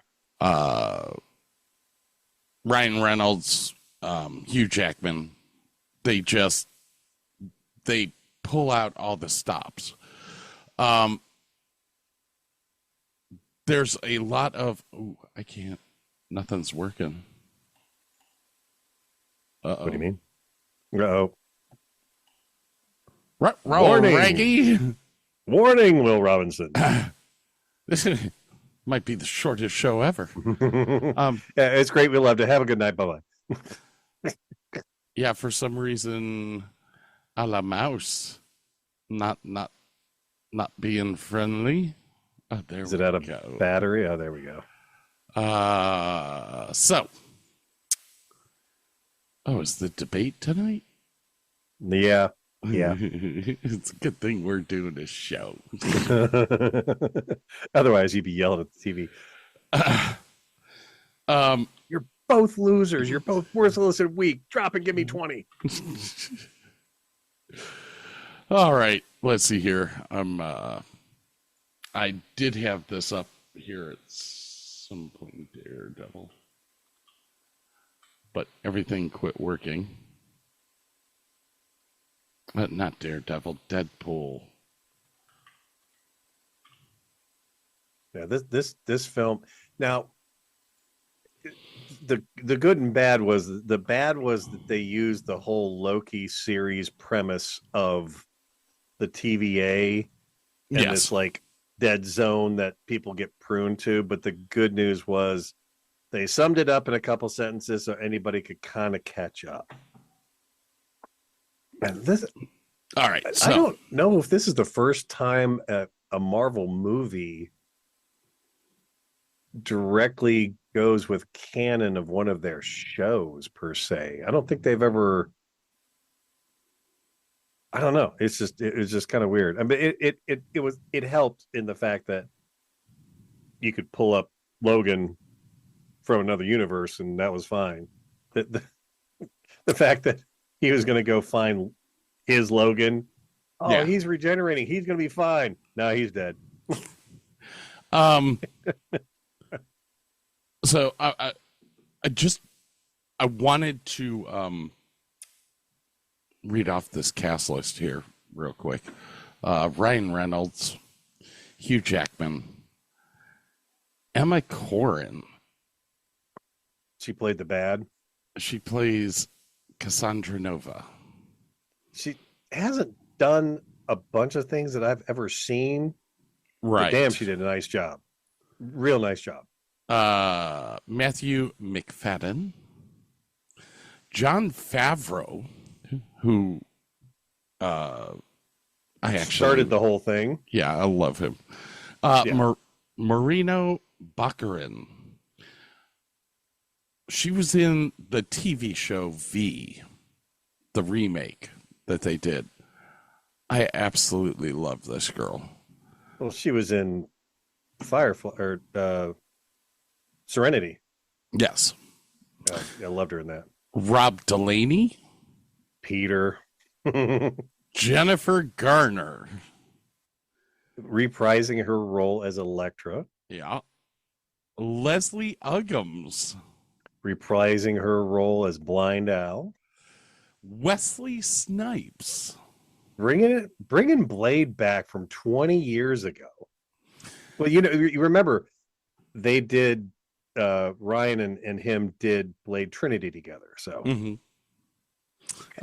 Ryan Reynolds, Hugh Jackman. They pull out all the stops. There's a lot of I can't. Nothing's working. What do you mean? Uh-oh. Warning. Reggie. Warning, Will Robinson. This might be the shortest show ever. Yeah, it's great. We love to have a good night. Bye-bye. Yeah, for some reason, a la mouse, not being friendly. Oh, there Is it out of battery? Oh, there we go. Is the debate tonight? Yeah. It's a good thing we're doing this show. Otherwise, you'd be yelling at the TV. You're both losers. You're both worthless and weak. Drop and give me 20. All right. let's see here. I did have this up here at some point, Daredevil, but everything quit working. Not Daredevil, Deadpool. Yeah, this film. Now, the good and bad was that they used the whole Loki series premise of the TVA and this like dead zone that people get pruned to. But the good news was they summed it up in a couple sentences so anybody could kind of catch up. And this, all right. So, I don't know if this is the first time a Marvel movie directly goes with canon of one of their shows per se. I don't think they've ever. I don't know. It was just kind of weird. I mean, it helped in the fact that you could pull up Logan from another universe and that was fine. The fact that he was going to go find his Logan. Oh, yeah. He's regenerating. He's going to be fine. No, he's dead. So I wanted to read off this cast list here real quick. Ryan Reynolds, Hugh Jackman, Emma Corrin. She played the bad. She plays Cassandra Nova. She hasn't done a bunch of things that I've ever seen. Right. But damn, she did a nice job. Real nice job. Matthew McFadden, Jon Favreau, who I actually started the whole thing. Yeah, I love him. Marino Baccarin. She was in the TV show V, the remake that they did. I absolutely love this girl. Well, she was in Firefly or Serenity. Yes. I loved her in that. Rob Delaney. Peter. Jennifer Garner. Reprising her role as Elektra. Yeah. Leslie Uggams. Reprising her role as Blind Al. Wesley Snipes. Bringing Blade back from 20 years ago. Well, you remember they did Ryan and him did Blade Trinity together. So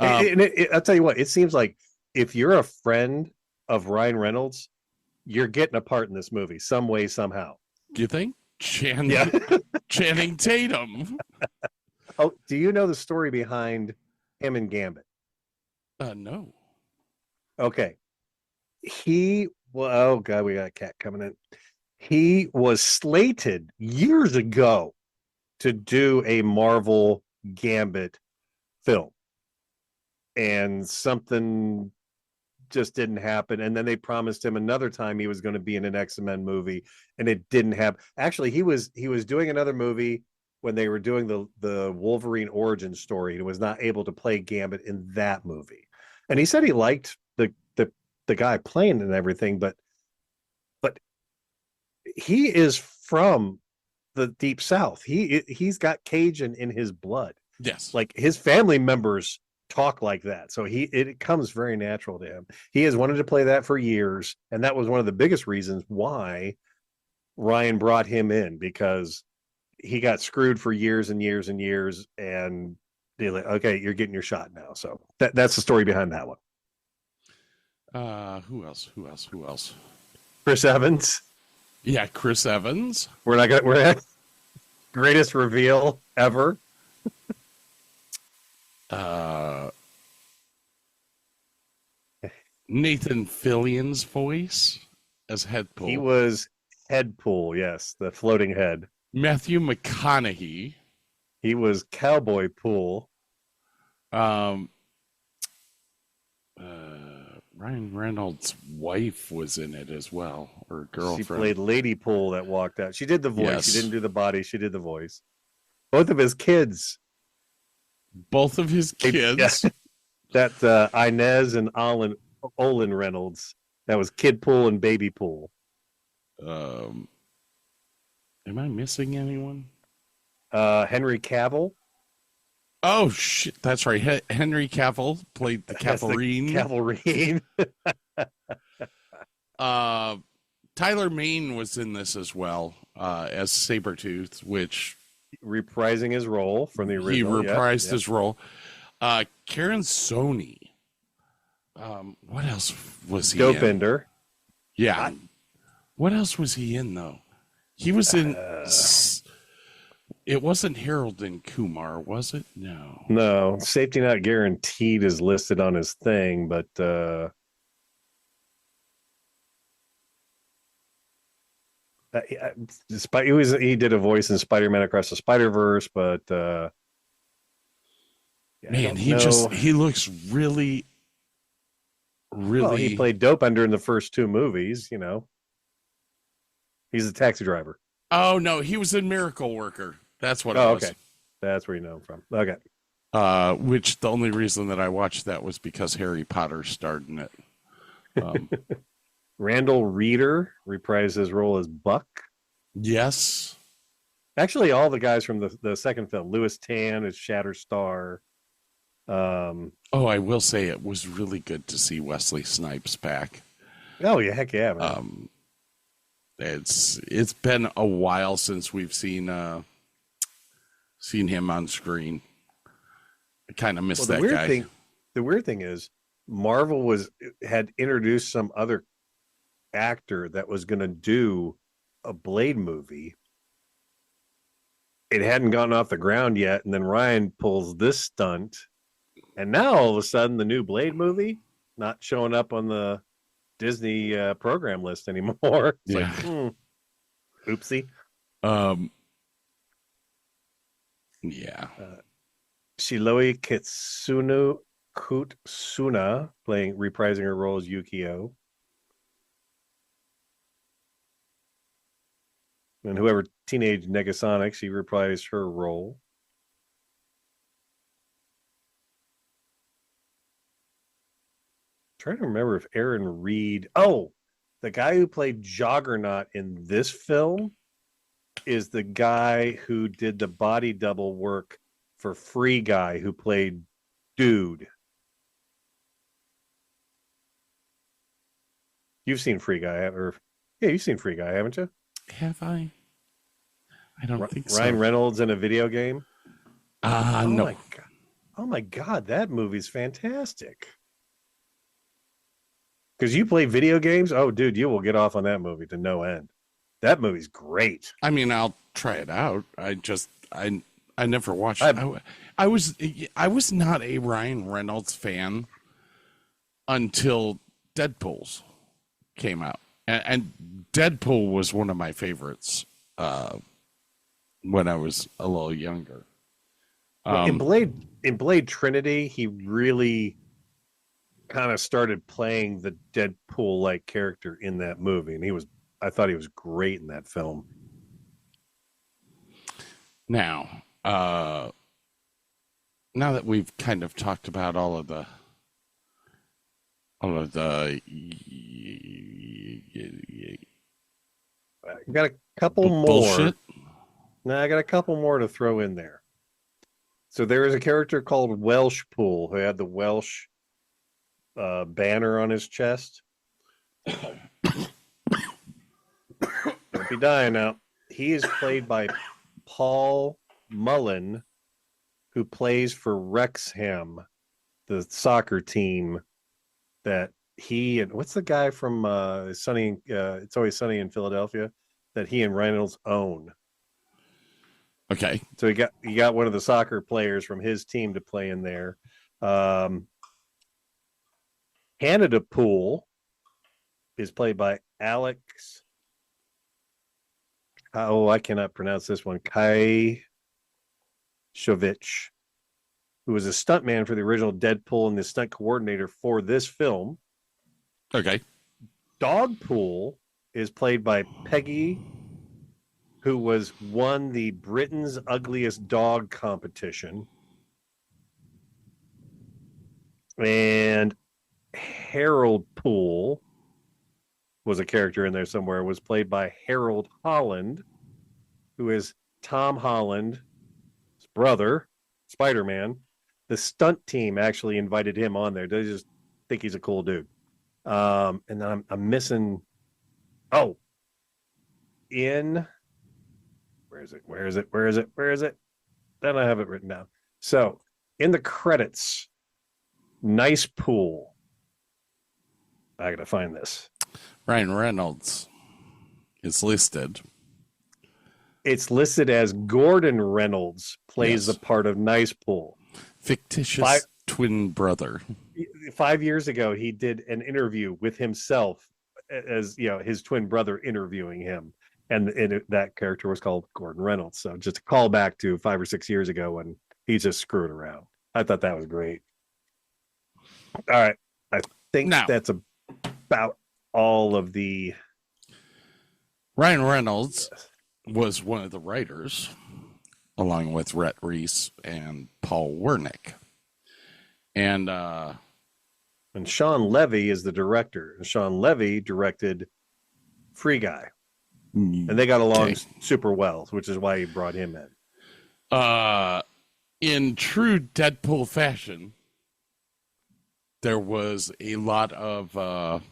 I'll tell you what, it seems like if you're a friend of Ryan Reynolds, you're getting a part in this movie some way, somehow. Do you think? Channing Tatum. Oh, do you know the story behind him and Gambit? No. Okay. Oh God, we got a cat coming in. He was slated years ago to do a Marvel Gambit film. And something just didn't happen. And then they promised him another time he was going to be in an X-Men movie, and it didn't happen. Actually, he was doing another movie when they were doing the Wolverine origin story, and was not able to play Gambit in that movie. And he said he liked the guy playing and everything, but he is from the Deep South. He's got Cajun in his blood. Yes. Like his family members talk like that. So it comes very natural to him. He has wanted to play that for years. And that was one of the biggest reasons why Ryan brought him in, because he got screwed for years and years and years. And they're like, okay, you're getting your shot now. So that's the story behind that one. Who else? Chris Evans. Yeah, Chris Evans. We're at greatest reveal ever. Nathan Fillion's voice as Headpool. He was Headpool, yes, the floating head. Matthew McConaughey. He was Cowboy Pool. Ryan Reynolds' wife was in it as well, or girlfriend. She played Lady Pool that walked out. She did the voice. Yes. She didn't do the body. She did the voice. Both of his kids. Yeah. That Inez and Olin Reynolds. That was Kid Pool and Baby Pool. Am I missing anyone? Henry Cavill. Oh shit, that's right. Henry Cavill played the Cavalrine. Cavalrine. Tyler Mane was in this as well as Sabretooth, which reprising his role from the original. He reprised his role. Karen Sony. What else was he Dopender. Yeah. What else was he in, though? He was in... It wasn't Harold and Kumar, was it? No. No. Safety Not Guaranteed is listed on his thing, but... he did a voice in Spider-Man Across the Spider-Verse, but man, he looks really well, he played Dopender in the first two movies, you know. He's a taxi driver. Oh no, he was in Miracle Worker. That's what it was. Okay. That's where you know him from. Okay. Which the only reason that I watched that was because Harry Potter starred in it. Randall Reeder reprised his role as Buck. Yes. Actually, all the guys from the second film. Louis Tan is Shatterstar. I will say it was really good to see Wesley Snipes back. Oh, yeah, heck yeah, man. It's been a while since we've seen him on screen. I kind of missed that guy. The weird thing is Marvel had introduced some other actor that was going to do a Blade movie. It hadn't gotten off the ground yet, and then Ryan pulls this stunt, and now all of a sudden the new Blade movie not showing up on the Disney program list anymore. It's like, oopsie. Yeah. Shiloe Kutsuna reprising her role as Yukio. And whoever Teenage Negasonic, she reprised her role. Trying to remember if Aaron Reed. Oh, the guy who played Juggernaut in this film is the guy who did the body double work for Free Guy, who played Dude. You've seen Free Guy, you've seen Free Guy, haven't you? Have I? I don't think so. Ryan Reynolds in a video game? No. Oh my God, that movie's fantastic. Because you play video games? Oh, dude, you will get off on that movie to no end. That movie's great. I mean, I'll try it out. I never watched it. I was not a Ryan Reynolds fan until Deadpool's came out. And Deadpool was one of my favorites when I was a little younger. In Blade Trinity, he really kind of started playing the Deadpool-like character in that movie, and I thought he was great in that film. Now that we've kind of talked about all of the I got a couple more. Bullshit. No, I got a couple more to throw in there. So there is a character called Welsh Pool who had the Welsh banner on his chest. Don't be dying now. He is played by Paul Mullen, who plays for Wrexham, the soccer team that he and what's the guy from It's Always Sunny in Philadelphia that he and Reynolds own. Okay. So he got one of the soccer players from his team to play in there. Canada Pool is played by Alex. Oh, I cannot pronounce this one. Kai Shovich, who was a stuntman for the original Deadpool and the stunt coordinator for this film. Okay. Dogpool is played by Peggy, who won the Britain's Ugliest Dog competition. And Harold Poole was a character in there somewhere, was played by Harold Holland, who is Tom Holland's brother, Spider-Man. The stunt team actually invited him on there. They just think he's a cool dude. And then I'm missing. Oh, where is it? Then I have it written down. So in the credits, nice pool. I gotta find this. Ryan Reynolds is listed. It's listed as Gordon Reynolds plays the part of Nice Pool. Fictitious twin brother. 5 years ago, he did an interview with himself as his twin brother interviewing him. And that character was called Gordon Reynolds. So just a callback to 5 or 6 years ago when he just screwed around. I thought that was great. All right. I think that's about all of the... Ryan Reynolds was one of the writers, along with Rhett Reese and Paul Wernick. And Sean Levy is the director. And Sean Levy directed Free Guy. And they got along super well, which is why he brought him in. In true Deadpool fashion, there was a lot of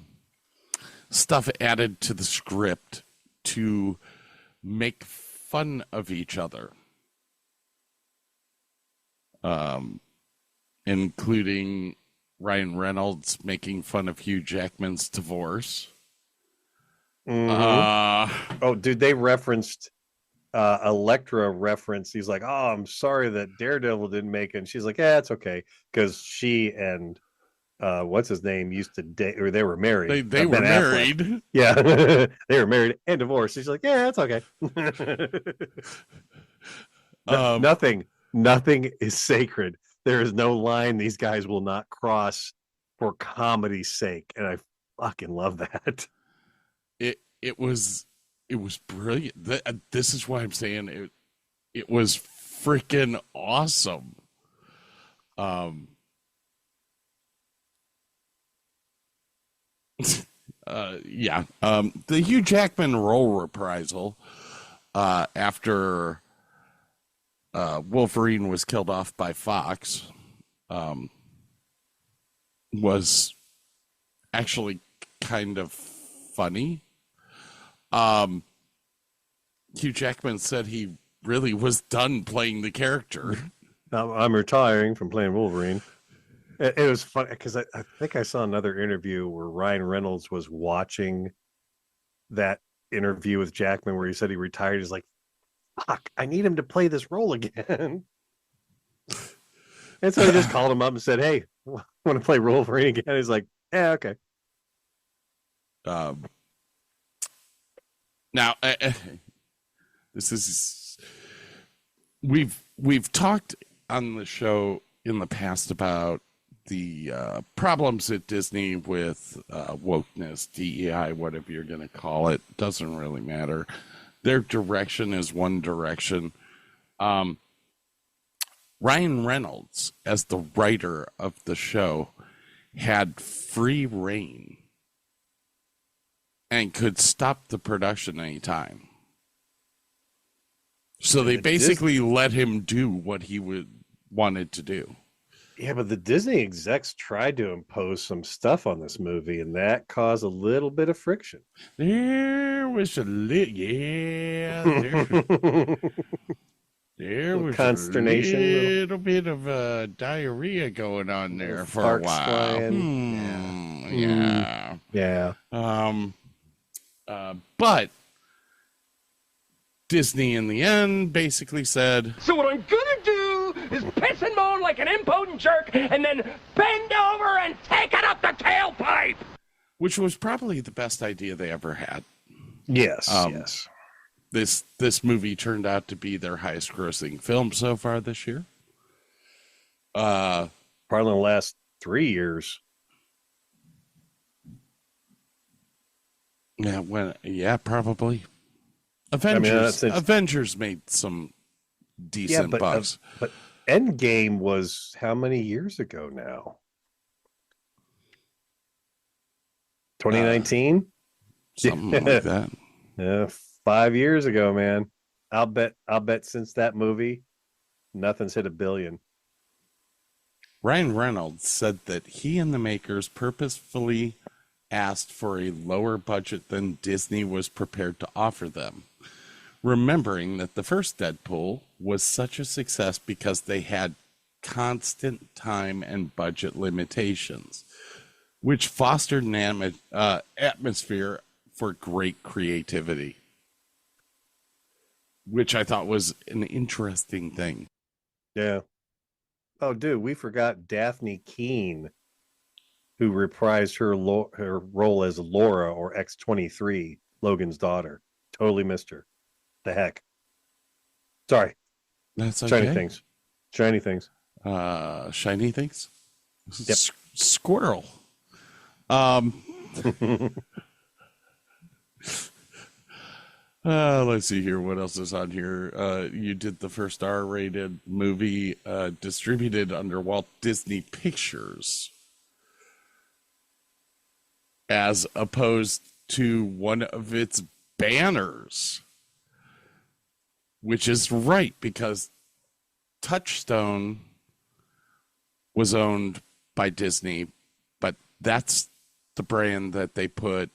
stuff added to the script to make fun of each other, including Ryan Reynolds making fun of Hugh Jackman's divorce. Oh, dude, they referenced Elektra reference. He's like, "Oh, I'm sorry that Daredevil didn't make it." And she's like, "Yeah, it's okay," because she and what's his name used to date, or they were married. They were married. Affleck. Yeah, they were married and divorced. She's like, "Yeah, it's okay." Nothing is sacred. There is no line these guys will not cross for comedy's sake, and I fucking love that. It was brilliant. This is why I'm saying it was freaking awesome. The Hugh Jackman role reprisal after Wolverine was killed off by Fox was actually kind of funny. Hugh Jackman said he really was done playing the character. I'm retiring from playing Wolverine. It was funny because I think I saw another interview where Ryan Reynolds was watching that interview with Jackman where he said he retired. He's like, "Fuck, I need him to play this role again." And so he just called him up and said, "Hey, want to play Wolverine again?" He's like, "Yeah, okay." Now, this is we've talked on the show in the past about the problems at Disney with wokeness, DEI, whatever you're going to call it, doesn't really matter. Their direction is one direction. Ryan Reynolds, as the writer of the show, had free reign and could stop the production anytime. So they basically let him do what he wanted to do. Yeah, but the Disney execs tried to impose some stuff on this movie, and that caused a little bit of friction. There was a there was consternation, a little bit of diarrhea going on there for a while. Yeah. But Disney in the end basically said, "So what I'm gonna do is piss and moan like an impotent jerk and then bend over and take it up the tailpipe." Which was probably the best idea they ever had. Yes, yes. This movie turned out to be their highest grossing film so far this year. Probably in the last 3 years. Yeah, probably. Avengers made some decent bucks. But Endgame was how many years ago now? 2019? Something like that. Yeah, 5 years ago, man. I'll bet since that movie, nothing's hit $1 billion. Ryan Reynolds said that he and the makers purposefully asked for a lower budget than Disney was prepared to offer them, remembering that the first Deadpool was such a success because they had constant time and budget limitations, which fostered an atmosphere for great creativity, which I thought was an interesting thing. Yeah. Oh, dude, we forgot Daphne Keane, who reprised her role as Laura, or X-23, Logan's daughter. Totally missed her. The heck. Sorry. That's okay. Shiny things. Shiny things. Shiny things? Yep. Squirrel. Let's see here. What else is on here? You did the first R-rated movie distributed under Walt Disney Pictures, as opposed to one of its banners, which is right, because Touchstone was owned by Disney, but that's the brand that they put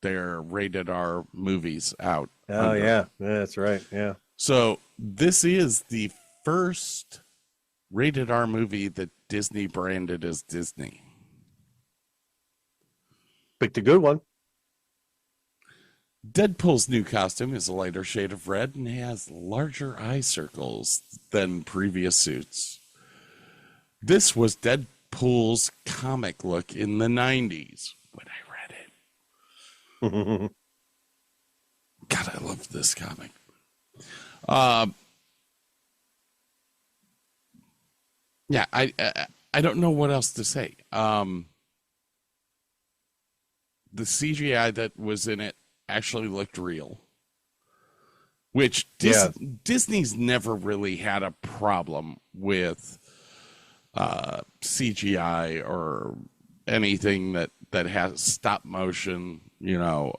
their rated R movies out. Oh, under. Yeah, that's right. Yeah. So this is the first rated R movie that Disney branded as Disney. Picked a good one. Deadpool's new costume is a lighter shade of red and has larger eye circles than previous suits. This was Deadpool's comic look in the 90s when I read it. God, I love this comic. Yeah, I don't know what else to say. The CGI that was in it actually looked real, which Disney's never really had a problem with CGI or anything that has stop motion, you know.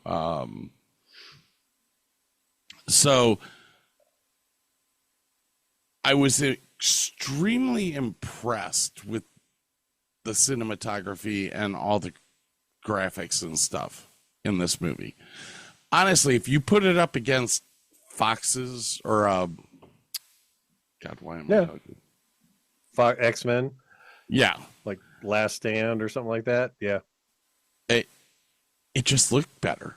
So I was extremely impressed with the cinematography and all the graphics and stuff in this movie. Honestly, if you put it up against Fox's or God, why am I talking? X-Men? Yeah. Like Last Stand or something like that? Yeah. It just looked better.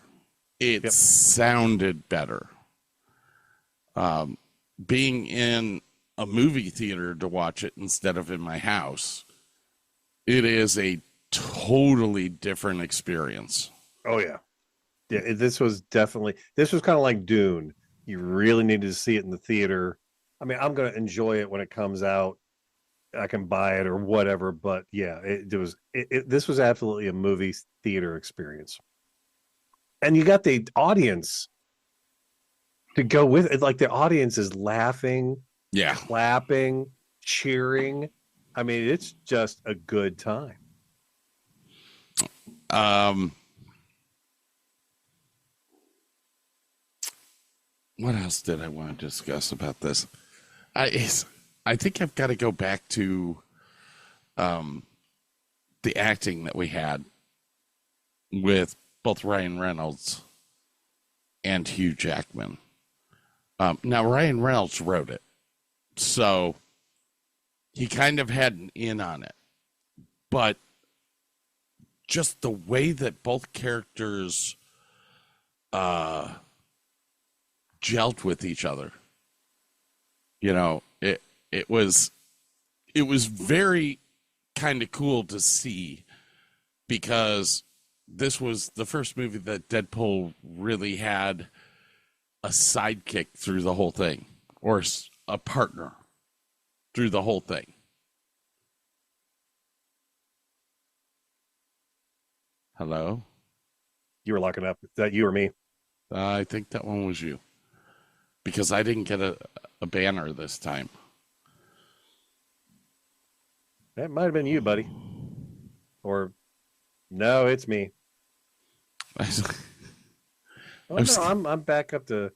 It sounded better. Being in a movie theater to watch it instead of in my house, it is a totally different experience. Oh, yeah. Yeah, this was kind of like Dune. You really needed to see it in the theater. I mean, I'm going to enjoy it when it comes out. I can buy it or whatever, but yeah, this was absolutely a movie theater experience. And you got the audience to go with it. Like, the audience is laughing, clapping, cheering. I mean, it's just a good time. What else did I want to discuss about this? I think I've got to go back to the acting that we had with both Ryan Reynolds and Hugh Jackman. Now, Ryan Reynolds wrote it, so he kind of had an in on it. But just the way that both characters gelled with each other, you know, it was very kind of cool to see, because this was the first movie that Deadpool really had a sidekick through the whole thing, or a partner through the whole thing. Hello? You were locking up. Is that you or me? I think that one was you, because I didn't get a banner this time. That might have been you, buddy. Or no, it's me. I'm back up to.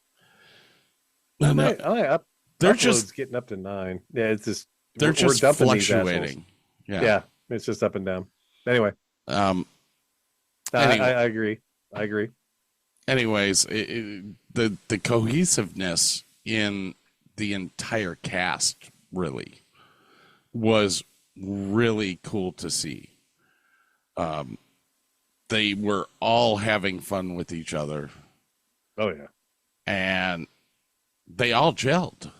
They're just getting up to 9. Yeah, it's just they're just dumping fluctuating. Yeah, it's just up and down. Anyway, anyway. I agree. Anyways, the cohesiveness in the entire cast really was really cool to see. They were all having fun with each other. Oh yeah, and they all gelled.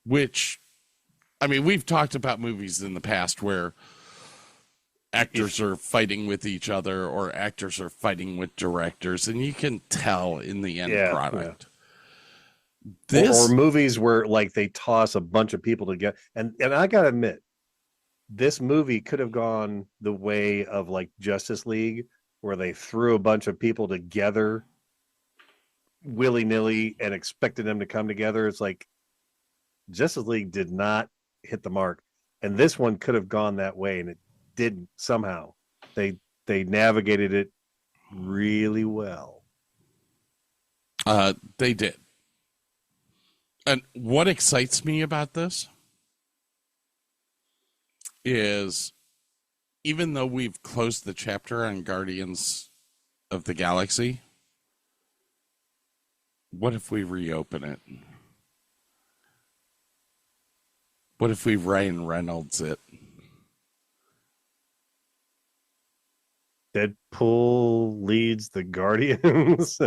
Which, I mean, we've talked about movies in the past where actors are fighting with each other or actors are fighting with directors, and you can tell in the end product. Yeah. Or movies where like they toss a bunch of people together, and I gotta admit, this movie could have gone the way of like Justice League, where they threw a bunch of people together willy-nilly and expected them to come together. It's like Justice League did not hit the mark, and this one could have gone that way, and it didn't. Somehow they navigated it really well. They did. And what excites me about this is, even though we've closed the chapter on Guardians of the Galaxy, what if we reopen it? What if we Ryan Reynolds it? Deadpool leads the Guardians.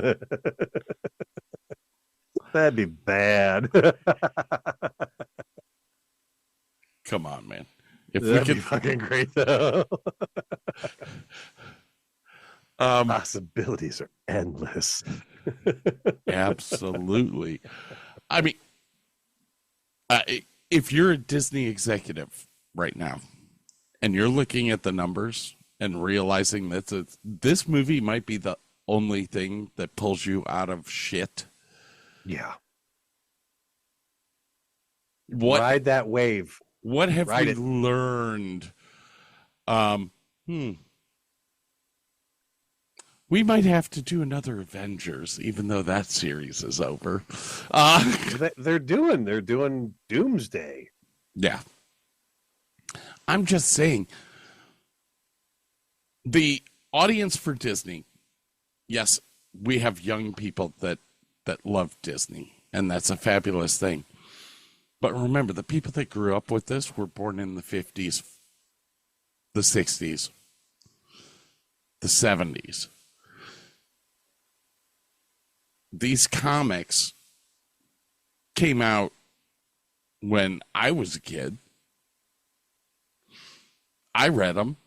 That'd be bad. Come on, man. If that'd be fucking great, though. Possibilities are endless. Absolutely. I mean, if you're a Disney executive right now and you're looking at the numbers and realizing that this movie might be the only thing that pulls you out of shit. Yeah. Ride that wave. What have we learned? We might have to do another Avengers, even though that series is over. They're doing Doomsday. Yeah. I'm just saying, the audience for Disney, yes, we have young people that love Disney, and that's a fabulous thing. But remember, the people that grew up with this were born in the 50s, the 60s, the 70s. These comics came out when I was a kid. I read them.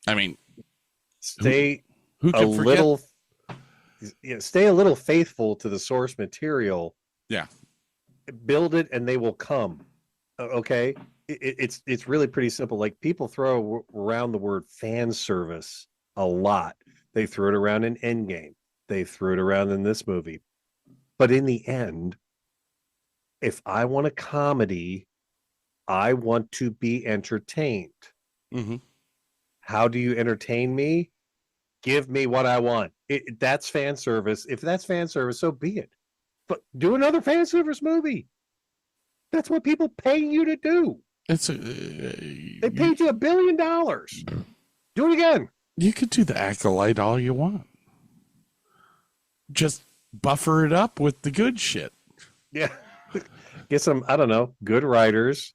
I mean, stay who a little faithful to the source material. Yeah. Build it and they will come. Okay. It's really pretty simple. Like, people throw around the word fan service a lot. They threw it around in Endgame. They threw it around in this movie. But in the end, if I want a comedy, I want to be entertained. Mm-hmm. How do you entertain me? Give me what I want. That's fan service. If that's fan service, so be it. But do another fan service movie. That's what people pay you to do. They paid you $1 billion. Do it again. You could do the Acolyte all you want. Just buffer it up with the good shit. Yeah. Get some, I don't know, good writers,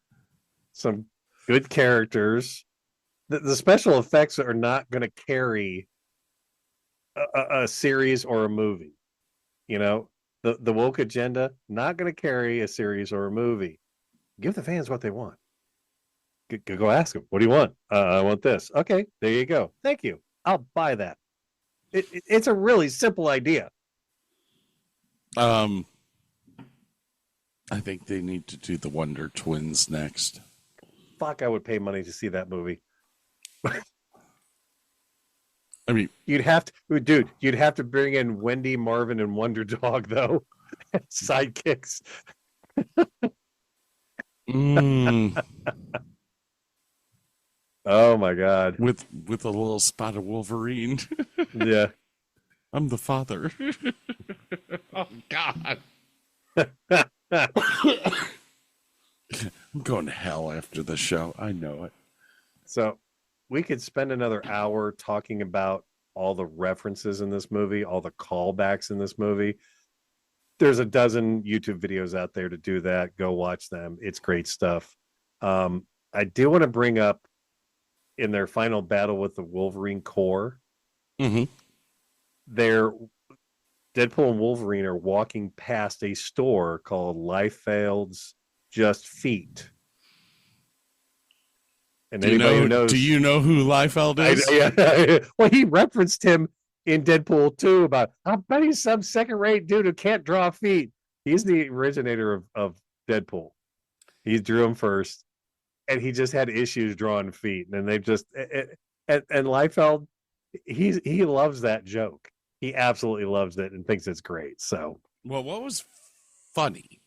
some good characters. The special effects are not going to carry a series or a movie. You know, the woke agenda, not going to carry a series or a movie. Give the fans what they want. Go ask them, what do you want? I want this. Okay, there you go. Thank you. I'll buy that. It's a really simple idea. I think they need to do the Wonder Twins next. Fuck, I would pay money to see that movie. I mean, you'd have to bring in Wendy, Marvin, and Wonder Dog, though. Sidekicks. Oh my God. With a little spot of Wolverine. Yeah. I'm the father. Oh God. I'm going to hell after the show. I know it. So we could spend another hour talking about all the references in this movie, all the callbacks in this movie. There's a dozen YouTube videos out there to do that. Go watch them. It's great stuff. I do want to bring up in their final battle with the Wolverine Corps, their Deadpool and Wolverine are walking past a store called Liefeld's Just Feet. And anybody who knows, do you know who Liefeld is? Well, he referenced him in Deadpool 2 about, I bet he's some second-rate dude who can't draw feet. He's the originator of Deadpool. He drew him first, and he just had issues drawing feet. And they've just and Liefeld, he loves that joke. He absolutely loves it and thinks it's great. So, well, what was funny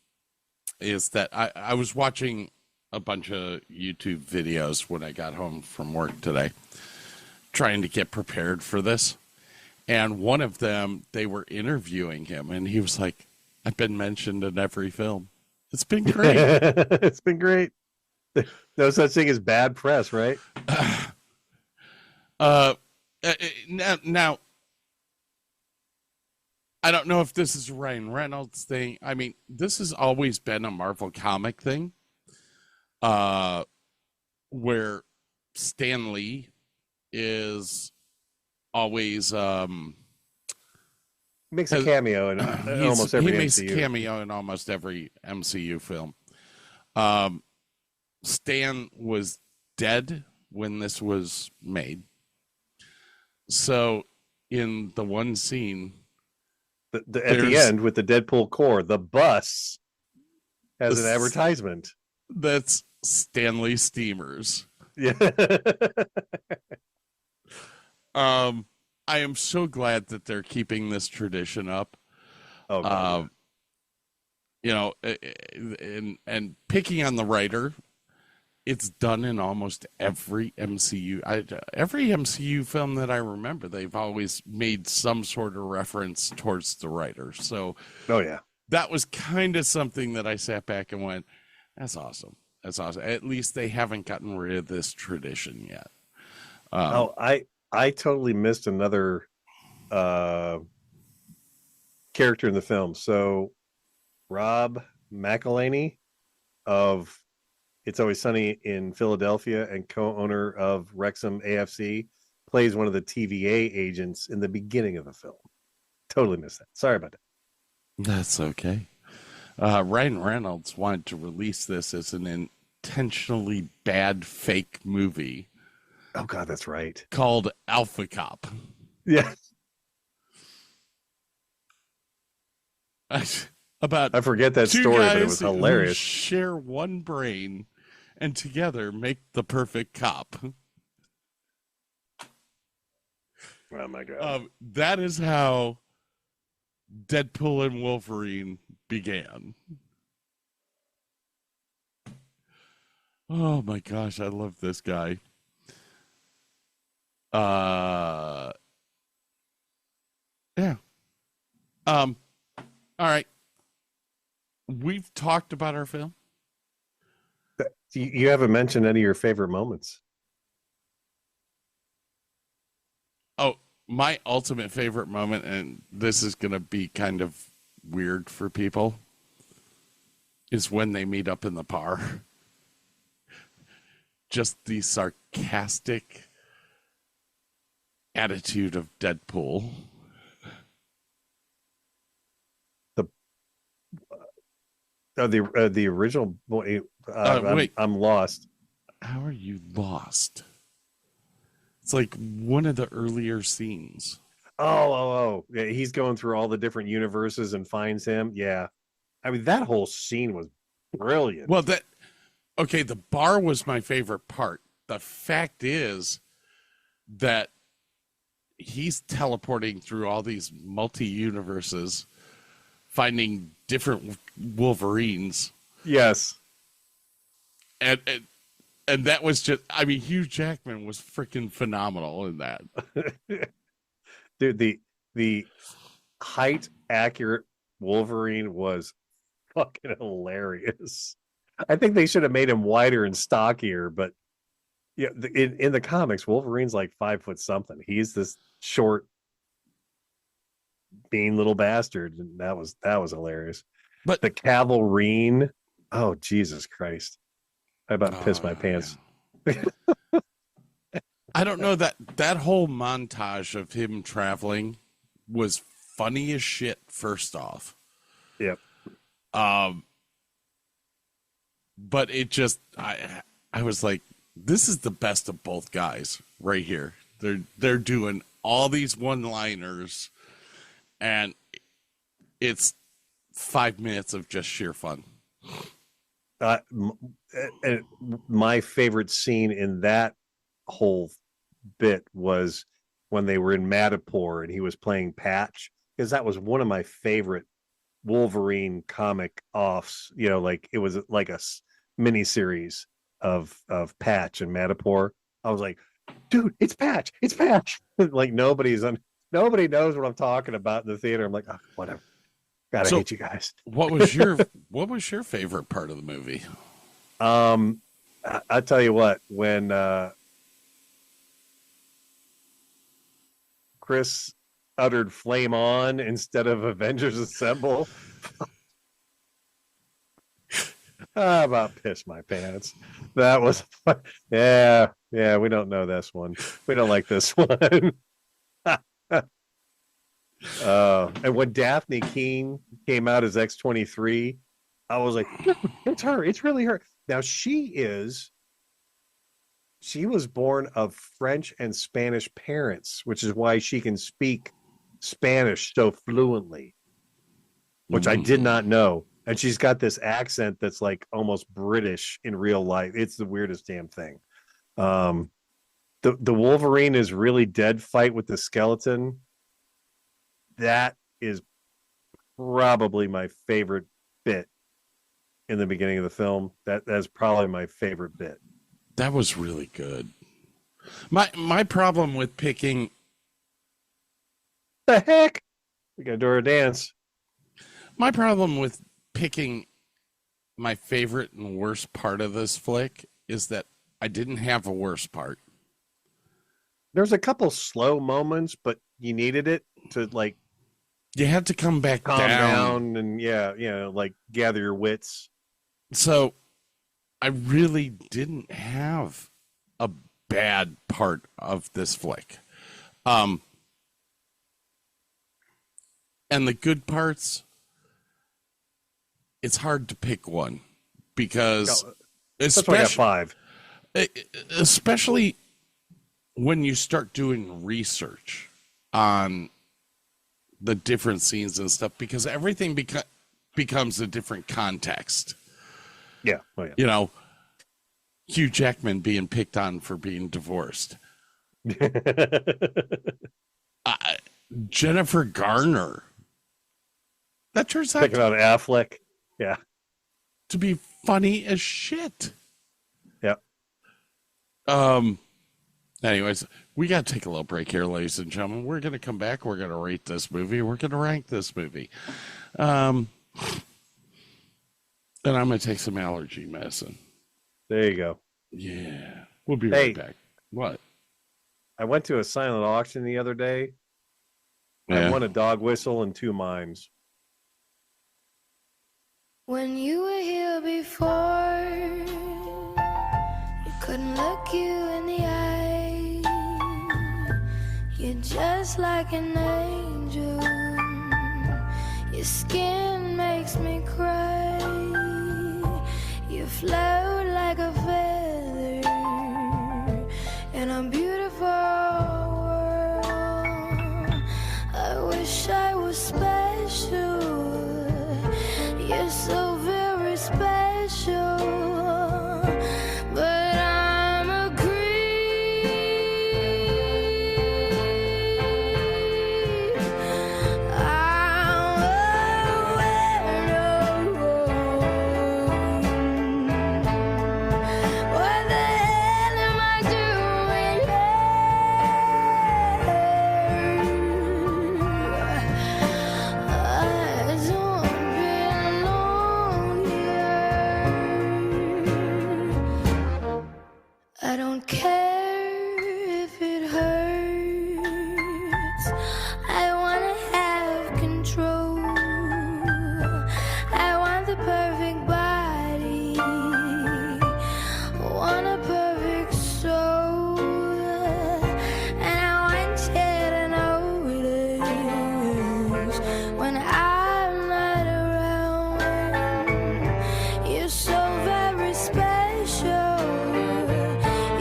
is that I was watching a bunch of YouTube videos when I got home from work today, trying to get prepared for this. And one of them, they were interviewing him, and he was like, I've been mentioned in every film. It's been great. It's been great. No such thing as bad press, right? Now, I don't know if this is a Ryan Reynolds thing. I mean, this has always been a Marvel comic thing, where Stan Lee is always makes a cameo in almost every MCU. He makes a cameo in almost every MCU film. Stan was dead when this was made. So in the one scene, at the end with the Deadpool Corps, the bus has an advertisement. That's Stanley Steamers. Yeah. I am so glad that they're keeping this tradition up. Oh, God. You know, and picking on the writer, it's done in almost every MCU. Every MCU film that I remember, they've always made some sort of reference towards the writer. So, oh yeah, that was kind of something that I sat back and went, "That's awesome. That's awesome." At least they haven't gotten rid of this tradition yet. I totally missed another character in the film. So, Rob McElhenney of It's Always Sunny in Philadelphia and co-owner of Wrexham AFC plays one of the TVA agents in the beginning of the film. Totally missed that. Sorry about that. That's okay. Ryan Reynolds wanted to release this as an intentionally bad fake movie. Oh God, that's right. Called Alpha Cop. Yeah. I forget that story, but it was hilarious. Who share one brain and together make the perfect cop. Oh my God. That is how Deadpool and Wolverine began. Oh my gosh, I love this guy. Yeah. All right. We've talked about our film. You haven't mentioned any of your favorite moments. Oh, my ultimate favorite moment, and this is going to be kind of weird for people, is when they meet up in the bar. Just the sarcastic attitude of Deadpool. The original. Wait. I'm lost. How are you lost? It's like one of the earlier scenes. Oh. Yeah, he's going through all the different universes and finds him. Yeah. I mean, that whole scene was brilliant. Well, the bar was my favorite part. The fact is that he's teleporting through all these multi-universes, finding different Wolverines. Yes. And And that was just, I mean, Hugh Jackman was freaking phenomenal in that. Dude, the height accurate Wolverine was fucking hilarious. I think they should have made him wider and stockier, but yeah, in the comics, Wolverine's like 5 foot something. He's this short, mean little bastard, and that was hilarious. But the Cavalrine, oh Jesus Christ! I about pissed my pants. Yeah. I don't know, that whole montage of him traveling was funny as shit. First off, yep. But it just, I was like, this is the best of both guys right here. They're doing all these one-liners, and it's 5 minutes of just sheer fun. My favorite scene in that whole bit was when they were in Madripoor and he was playing Patch, because that was one of my favorite Wolverine comic offs. You know, like it was like a mini series of Patch and Madripoor. I was like, dude, it's Patch, like nobody knows what I'm talking about in the theater. I'm like, oh, whatever. God, I hate you guys. What was your favorite part of the movie? I tell you what, when Chris uttered "Flame On" instead of "Avengers Assemble," I about pissed my pants. That was yeah. We don't know this one. We don't like this one. And when Daphne Keene came out as X-23, I was like, it's her. It's really her. Now she was born of French and Spanish parents, which is why she can speak Spanish so fluently, which I did not know. And she's got this accent that's like almost British in real life. It's the weirdest damn thing. The Wolverine is really dead fight with the skeleton. That is probably my favorite bit in the beginning of the film. That's probably my favorite bit. That was really good. My problem with picking, the heck, we gotta do our dance. My problem with picking my favorite and worst part of this flick is that I didn't have a worst part. There's a couple slow moments, but you needed it to like. You had to come back calm down and like gather your wits. So I really didn't have a bad part of this flick. And the good parts, it's hard to pick one because that's why I got 5. Especially when you start doing research on the different scenes and stuff, because everything becomes a different context. Yeah. Oh, yeah. You know, Hugh Jackman being picked on for being divorced. Jennifer Garner. That turns out picking on Affleck. Yeah. To be funny as shit. Yeah. Anyways, we got to take a little break here, ladies and gentlemen. We're going to come back. We're going to rate this movie. We're going to rank this movie. And I'm going to take some allergy medicine. There you go. Yeah. We'll be right back. What? I went to a silent auction the other day. Yeah. I won a dog whistle and 2 mimes. When you were here before, you couldn't look you in the eye. You're just like an angel. Your skin makes me cry. You float like a feather in a beautiful world. I wish I was special. You're so very special, but I'm a creep. I'm a weirdo. What the when I'm not around. You're so very special.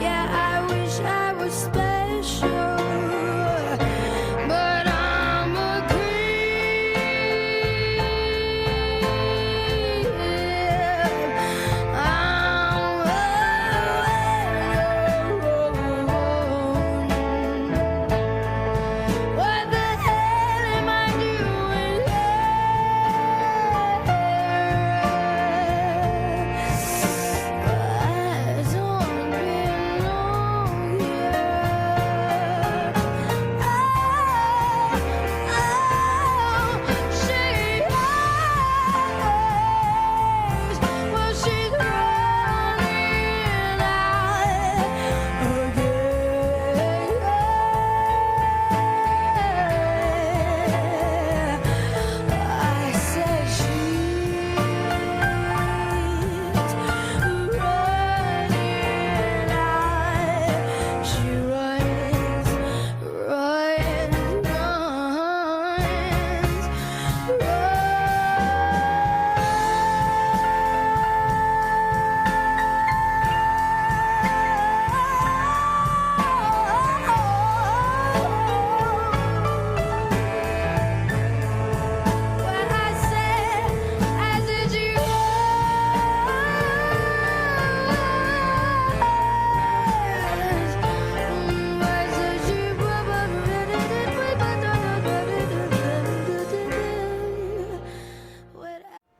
Yeah, I wish I was special, but I'm a creep. What the hell am I doing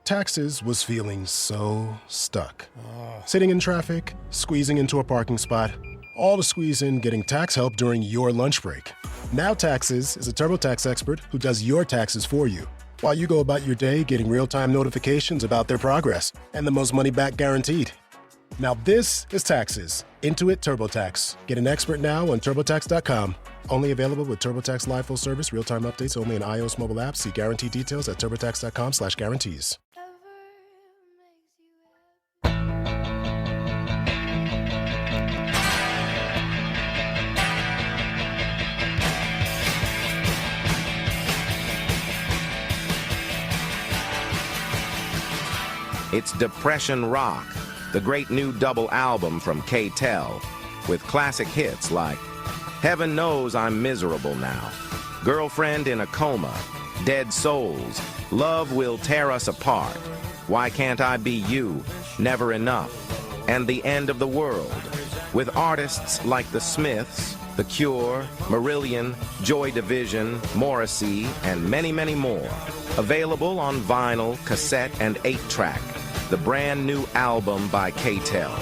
Taxes was feeling so stuck. Sitting in traffic, squeezing into a parking spot, all to squeeze in getting tax help during your lunch break. Now Taxes is a TurboTax expert who does your taxes for you, while you go about your day getting real-time notifications about their progress and the most money back guaranteed. Now this is Taxes. Intuit TurboTax. Get an expert now on TurboTax.com. Only available with TurboTax Live Full Service, real-time updates only in iOS mobile apps. See guarantee details at TurboTax.com/guarantees. It's Depression Rock, the great new double album from K-Tel, with classic hits like Heaven Knows I'm Miserable Now, Girlfriend in a Coma, Dead Souls, Love Will Tear Us Apart, Why Can't I Be You, Never Enough, and The End of the World, with artists like The Smiths, The Cure, Marillion, Joy Division, Morrissey, and many, many more. Available on vinyl, cassette, and 8-track. The brand new album by K-Tel.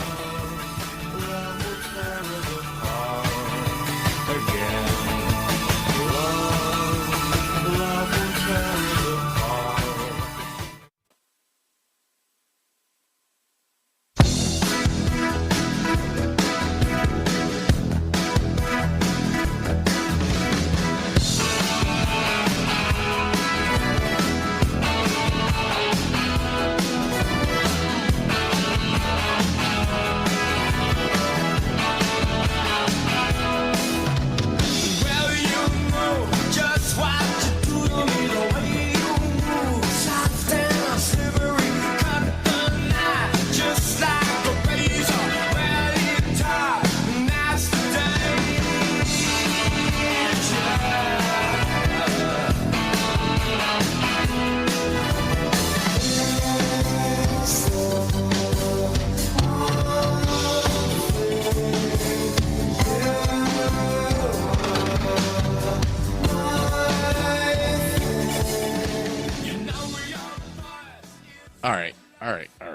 All right.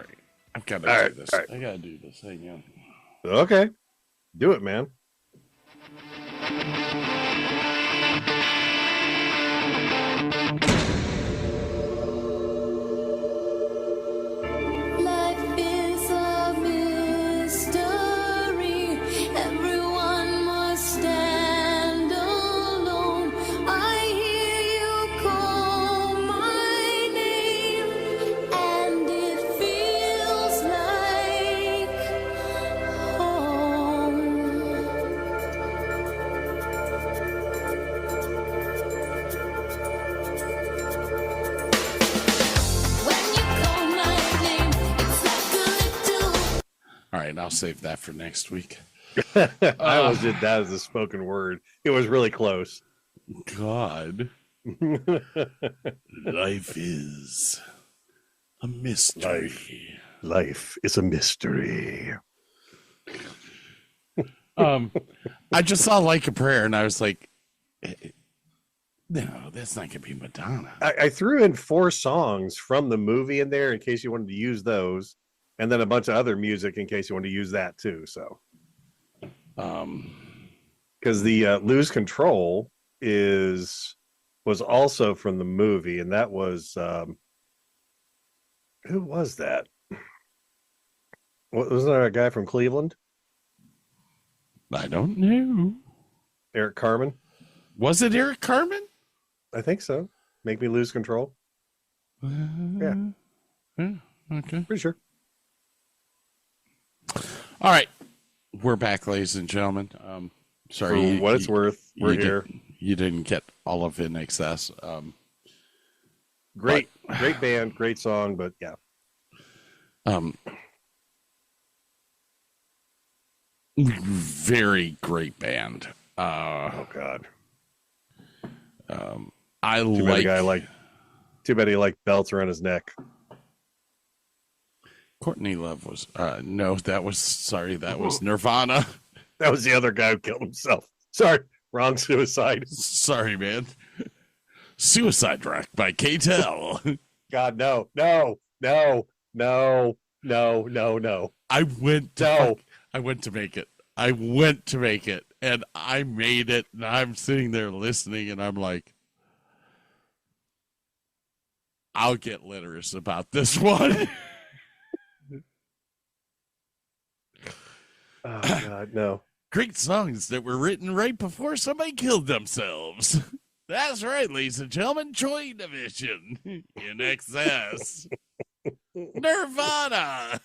I've got to do this. All right. I got to do this. Hang on. Okay. Do it, man. Life is a mystery. Everyone must stand alone. I hear you call my name, and it feels like home. right, I'll save that for next week. I almost did that as a spoken word. It was really close. God. Life is a mystery. Life is a mystery. I just saw Like a Prayer, and I was like, no, that's not going to be Madonna. I threw in 4 songs from the movie in there in case you wanted to use those, and then a bunch of other music in case you wanted to use that too. So, because the Lose Control was also from the movie, and that was who was that? Wasn't there a guy from Cleveland? I don't know. Eric Carmen? Was it Eric Carmen? I think so. Make Me Lose Control. Yeah. Okay. Pretty sure. All right. We're back, ladies and gentlemen. Sorry. For what it's worth, we're here. You didn't get all of In Excess. Great band, great song, but yeah. Very great band. Oh God. Too bad he liked belts around his neck. Courtney Love was that was Nirvana. That was the other guy who killed himself. Sorry, wrong Suicide. Sorry, man. Suicide Rock by K-Tel. God, no. I went to make it. And I made it, and I'm sitting there listening, and I'm like, I'll get letters about this one. Oh, God, no. Great songs that were written right before somebody killed themselves. That's right, ladies and gentlemen. Joy Division. In Excess. Nirvana.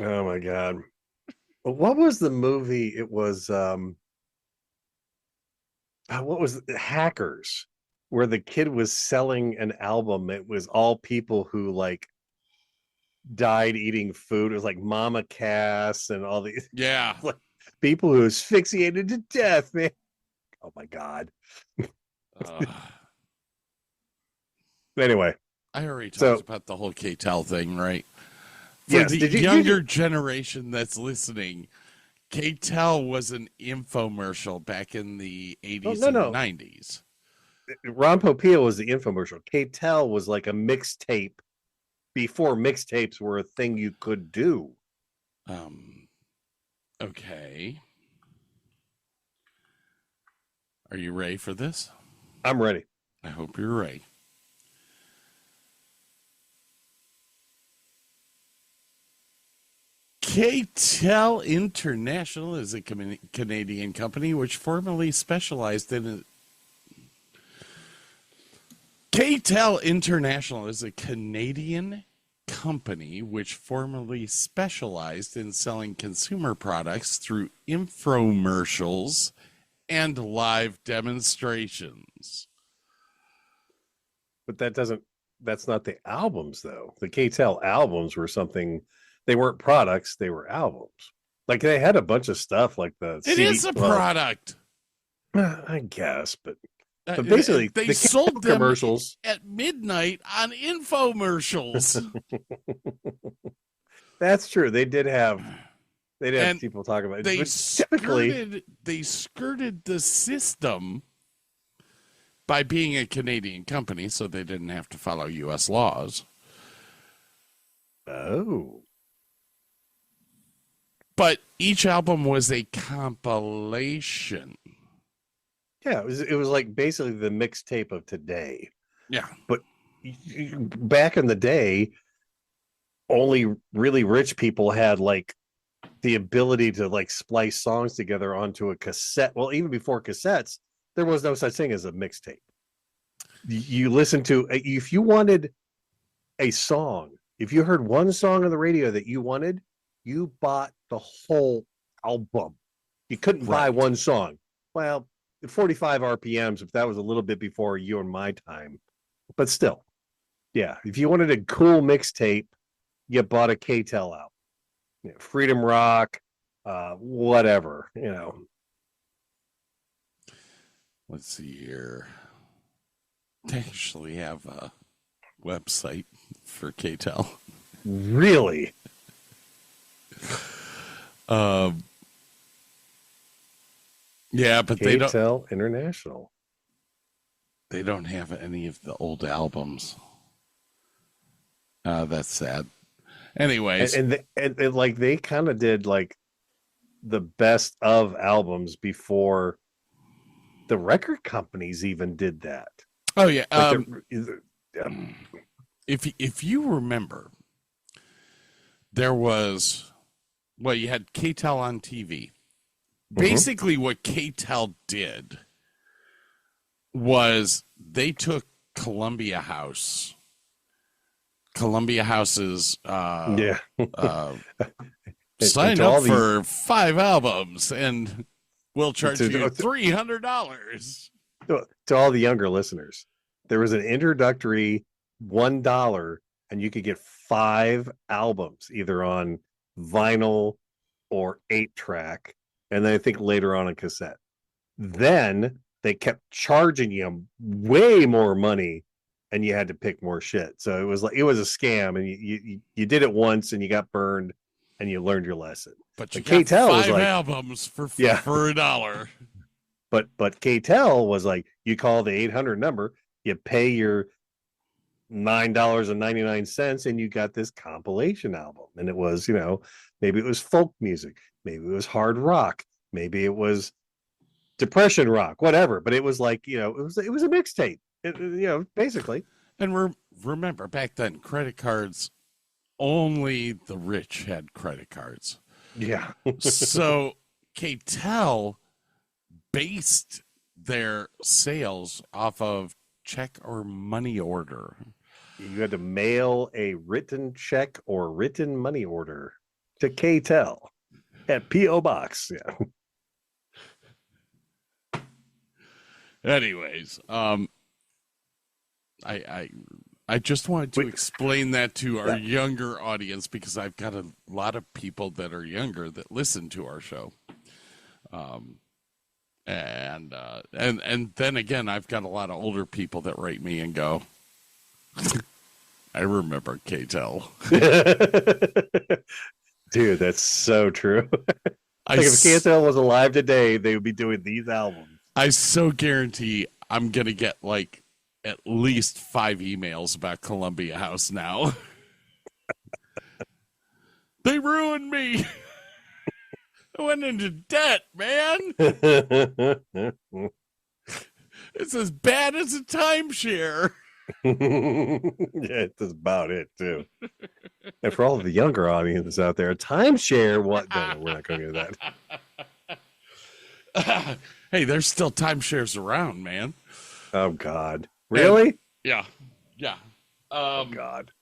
Oh, my God. What was the movie? It was what was it? Hackers, where the kid was selling an album. It was all people who like died eating food. It was like Mama Cass and all these like people who asphyxiated to death, man. Oh my God. Anyway, I already talked about the whole K-Tel thing, right? For yes, the younger generation that's listening, K-Tel was an infomercial back in the 80s and 90s. Ron Popeil was the infomercial. K-Tel was like a mixtape before mixtapes were a thing you could do. Okay. Are you ready for this? I'm ready. I hope you're ready. K-Tel International is a Canadian company which formerly specialized in K-Tel International is a Canadian company which formerly specialized in selling consumer products through infomercials and live demonstrations. But that's not the albums though. The K-Tel albums were something. They weren't products, they were albums. Like they had a bunch of stuff like the It CD, is a product. I guess, but basically they sold them commercials at midnight on infomercials. That's true. They did have people talk about it. They skirted the system by being a Canadian company, so they didn't have to follow US laws. Oh. But each album was a compilation. Yeah, it was like basically the mixtape of today. Yeah. But back in the day, only really rich people had like the ability to like splice songs together onto a cassette. Well, even before cassettes, there was no such thing as a mixtape. You listen to, if you wanted a song, if you heard one song on the radio that you wanted, you bought the whole album. You couldn't buy one song. Well, 45 RPMs, if that was a little bit before you and my time. But still, yeah, if you wanted a cool mixtape, you bought a KTEL album. You know, Freedom Rock, whatever, you know. Let's see here. They actually have a website for KTEL. Really? Yeah, but they don't. KTEL International. They don't have any of the old albums. That's sad. Anyways, and like they kind of did like the best of albums before the record companies even did that. Oh yeah. Like if you remember, there was, well, you had KTEL on TV. Basically, what KTEL did was they took Columbia House's sign up for 5 albums and we'll charge you $300. To all the younger listeners, there was an introductory $1 and you could get 5 albums either on vinyl or 8-track, and then I think later on a cassette. Then they kept charging you way more money and you had to pick more shit. So it was a scam, and you did it once and you got burned and you learned your lesson. But you got KTEL 5 albums for $1. But KTEL was like, you call the 800 number, you pay your $9.99, and you got this compilation album. And it was, you know, maybe it was folk music, maybe it was hard rock, maybe it was depression rock, whatever. But it was like, you know, it was a mixtape. You know, basically. And remember, back then, credit cards, only the rich had credit cards. Yeah. So KTEL based their sales off of check or money order. You had to mail a written check or written money order to KTEL at P.O. Box. Yeah. Anyways, I just wanted to explain that to our younger audience, because I've got a lot of people that are younger that listen to our show. And then again, I've got a lot of older people that write me and go, I remember KTEL. Dude, that's so true. Like if KTEL was alive today, they would be doing these albums. I so guarantee I'm going to get like at least 5 emails about Columbia House now. They ruined me. I went into debt, man. It's as bad as a timeshare. Yeah, that's about it, too. And for all of the younger audiences out there, a timeshare, what? No, we're not going to do that. Hey, there's still timeshares around, man. Oh, God. Really? Yeah. Oh, God.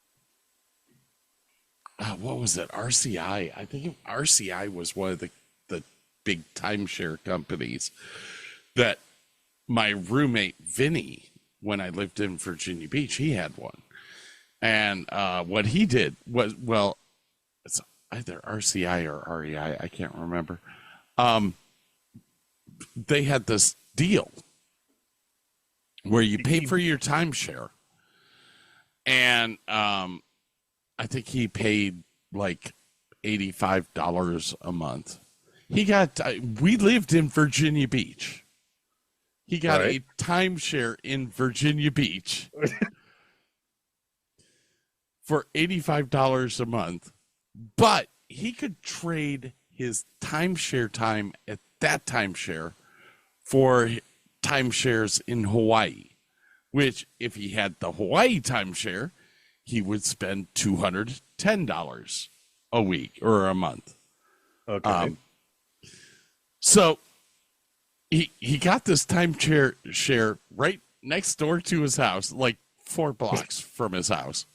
What was it? RCI. I think RCI was one of the big timeshare companies that my roommate, Vinny, when I lived in Virginia Beach, he had one. And what he did was, well, it's either RCI or REI. I can't remember. They had this deal where you pay for your timeshare, and I think he paid like $85 a month. We lived in Virginia Beach. He got a timeshare in Virginia Beach for $85 a month, but he could trade his timeshare time at that timeshare for timeshares in Hawaii, which if he had the Hawaii timeshare, he would spend $210 a week or a month. Okay. So he got this timeshare right next door to his house, like 4 blocks from his house,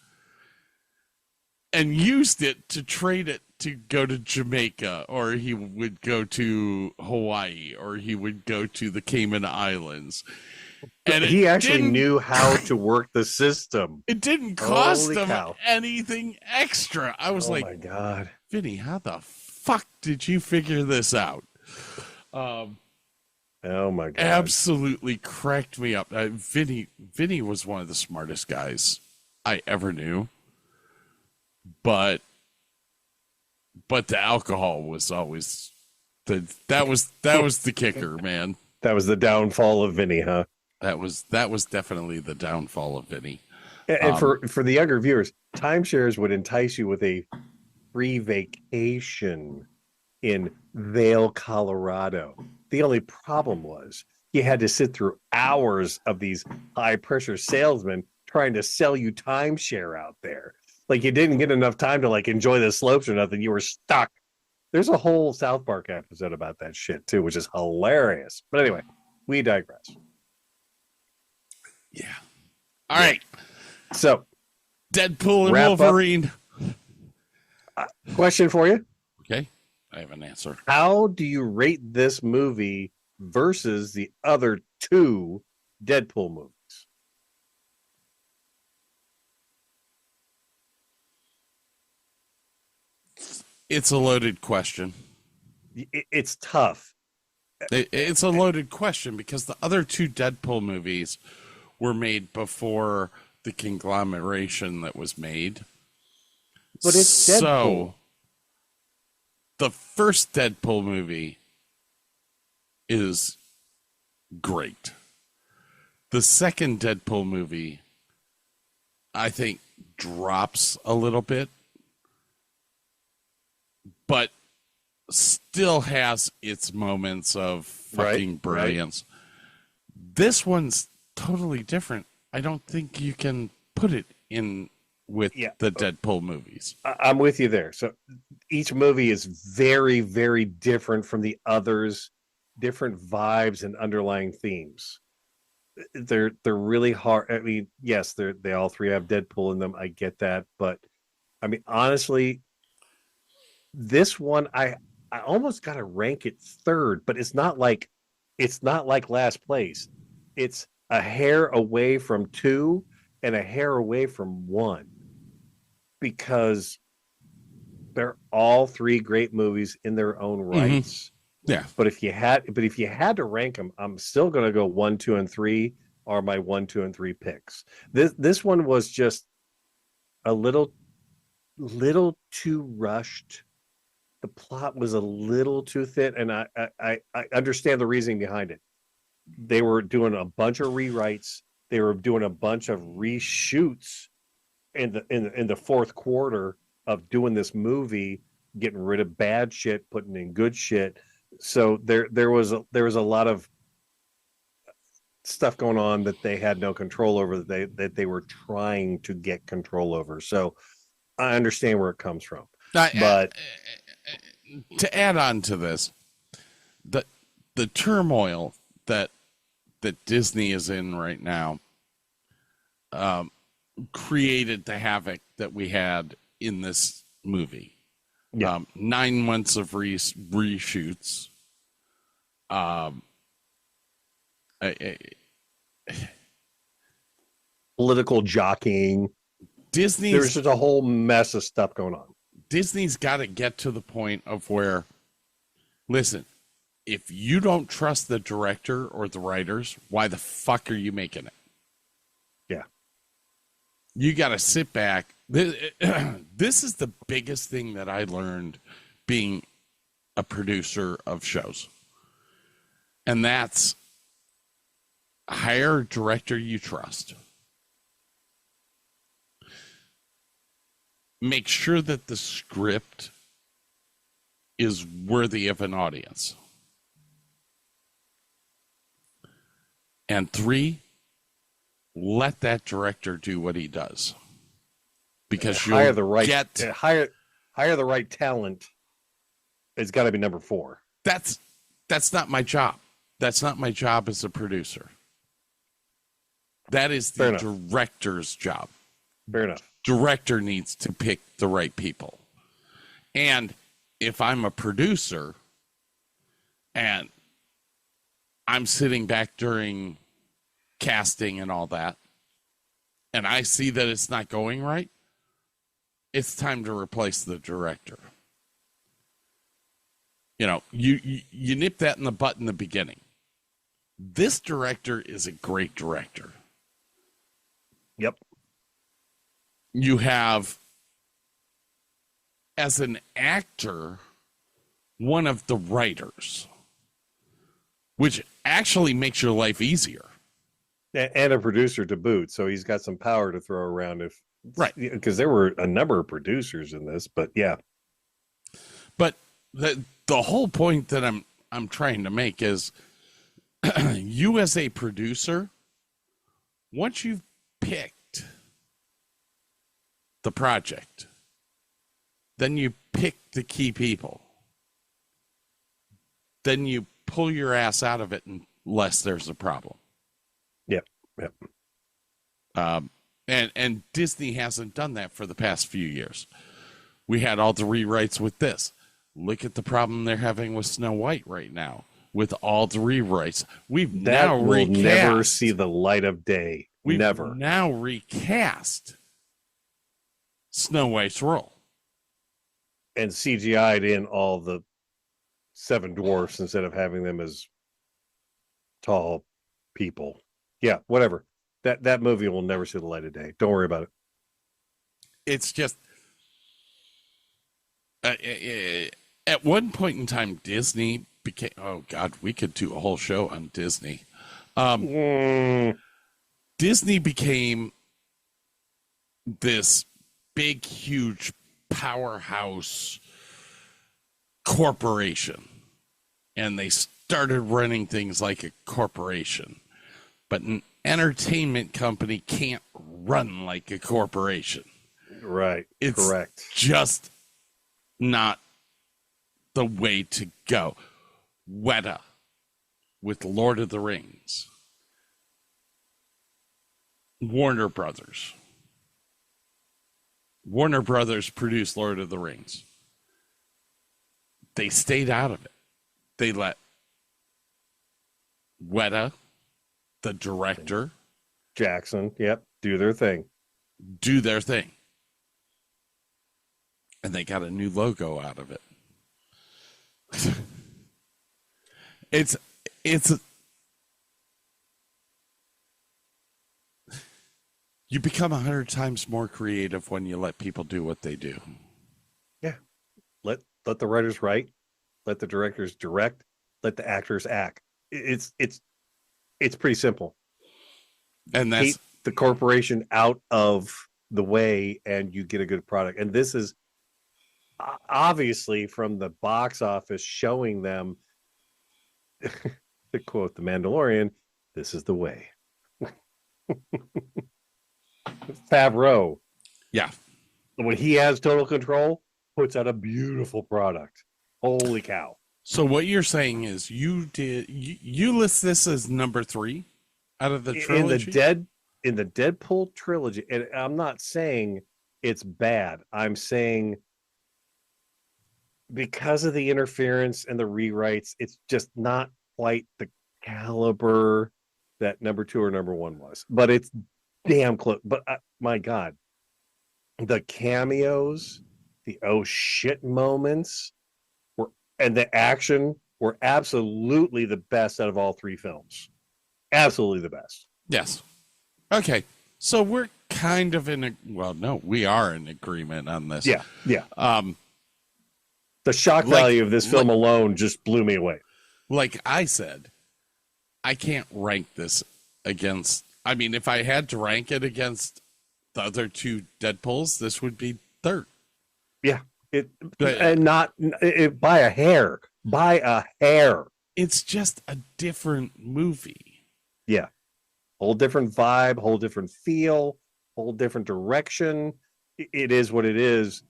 and used it to trade it to go to Jamaica, or he would go to Hawaii, or he would go to the Cayman Islands. And he actually knew how to work the system. It didn't cost Holy him cow. anything extra. I was like, my God. Vinny, how the fuck did you figure this out? Oh my God. Absolutely cracked me up. Vinny was one of the smartest guys I ever knew. But the alcohol was always that was the kicker, man. That was the downfall of Vinny, huh? That was definitely the downfall of Vinny. And for the younger viewers, timeshares would entice you with a free vacation in Vail, Colorado. The only problem was you had to sit through hours of these high pressure salesmen trying to sell you timeshare out there. Like you didn't get enough time to like enjoy the slopes or nothing. You were stuck. There's a whole South Park episode about that shit too, which is hilarious. But anyway, we digress. Yeah. All right. So, Deadpool and Wolverine. Question for you. Okay. I have an answer. How do you rate this movie versus the other two Deadpool movies? It's a loaded question. It's tough. It's a loaded question because the other two Deadpool movies were made before the conglomeration that was made. But it's Deadpool. So, the first Deadpool movie is great. The second Deadpool movie, I think, drops a little bit, but still has its moments of fucking brilliance. Right. This one's totally different. I don't think you can put it in with the Deadpool movies. I'm with you there. So each movie is very, very different from the others, different vibes and underlying themes. They're really hard. I mean, yes, they all three have Deadpool in them. I get that, but I mean, honestly, this one I almost got to rank it third, but it's not like last place. It's a hair away from 2 and a hair away from 1, because they're all three great movies in their own rights. Mm-hmm. Yeah. But if you had to rank them, I'm still going to go 1, 2, and 3 are my 1, 2, and 3 picks. This one was just a little too rushed. The plot was a little too thin, and I understand the reasoning behind it. They were doing a bunch of rewrites. They were doing a bunch of reshoots in the fourth quarter of doing this movie, getting rid of bad shit, putting in good shit. So there was a lot of stuff going on that they had no control over, that they were trying to get control over. So I understand where it comes from. But to add on to this, the turmoil that Disney is in right now created the havoc that we had in this movie. Yeah. 9 months of reshoots. Political jockeying. There's just a whole mess of stuff going on. Disney's got to get to the point of where, listen, if you don't trust the director or the writers, why the fuck are you making it? Yeah. You got to sit back. This is the biggest thing that I learned being a producer of shows. And that's hire a director you trust. Make sure that the script is worthy of an audience. And 3, let that director do what he does. Because you hire the right talent. It's got to be number 4. That's not my job. That's not my job as a producer. That is the director's job. Fair enough. Director needs to pick the right people. And if I'm a producer and I'm sitting back during casting and all that, and I see that it's not going right, it's time to replace the director. You know, you nip that in the butt in the beginning. This director is a great director. Yep. You have, as an actor, one of the writers, which actually makes your life easier. And a producer to boot, so he's got some power to throw around if right, because there were a number of producers in this, but yeah. But the whole point that I'm trying to make is you as a producer, once you've picked the project, then you pick the key people. Then you pull your ass out of it unless there's a problem. Yep. And Disney hasn't done that for the past few years. We had all the rewrites with this. Look at the problem they're having with Snow White right now. With all the rewrites, we've now recast. Never see the light of day. We've never now recast Snow White's role and CGI'd in all the 7 dwarfs instead of having them as tall people. Yeah, whatever. That movie will never see the light of day. Don't worry about it. It's just at one point in time, Disney became. Oh God, we could do a whole show on Disney. Disney became this big, huge powerhouse corporation, and they started running things like a corporation. But an entertainment company can't run like a corporation. Right. It's correct. Just not the way to go. Weta with Lord of the Rings. Warner Brothers. Warner Brothers produced Lord of the Rings. They stayed out of it. They let Weta, the director, Jackson, do their thing. And they got a new logo out of it. It's you become 100 times more creative when you let people do what they do. Yeah. Let the writers write, let the directors direct, let the actors act. It's pretty simple. And that's keep the corporation out of the way and you get a good product. And this is obviously from the box office showing them, to quote The Mandalorian, this is the way. Favreau. Yeah. When he has total control, puts out a beautiful product. Holy cow. So what you're saying is you list this as number 3 out of the trilogy? In the Deadpool trilogy, and I'm not saying it's bad. I'm saying because of the interference and the rewrites, it's just not quite the caliber that number 2 or number 1 was. But it's damn close. But my God, the cameos, the oh shit moments, and the action were absolutely the best out of all 3 films. Absolutely the best. Yes. Okay. So we're kind of we are in agreement on this. Yeah. The shock value of this film alone just blew me away. Like I said, I can't rank this against. I mean, if I had to rank it against the other 2 Deadpools, this would be 3rd. Yeah, by a hair. By a hair. It's just a different movie. Yeah, whole different vibe, whole different feel, whole different direction. It is what it is,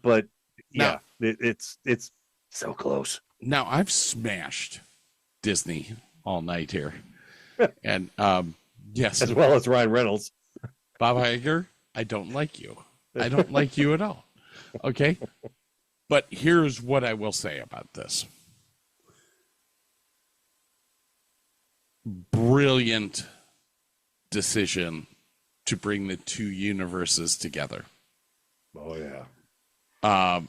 but yeah, it's so close. Now I've smashed Disney all night here, and yes, as well as Ryan Reynolds. Bob Iger, I don't like you. I don't like you at all. Okay, but here's what I will say about this: brilliant decision to bring the two universes together. Oh, yeah.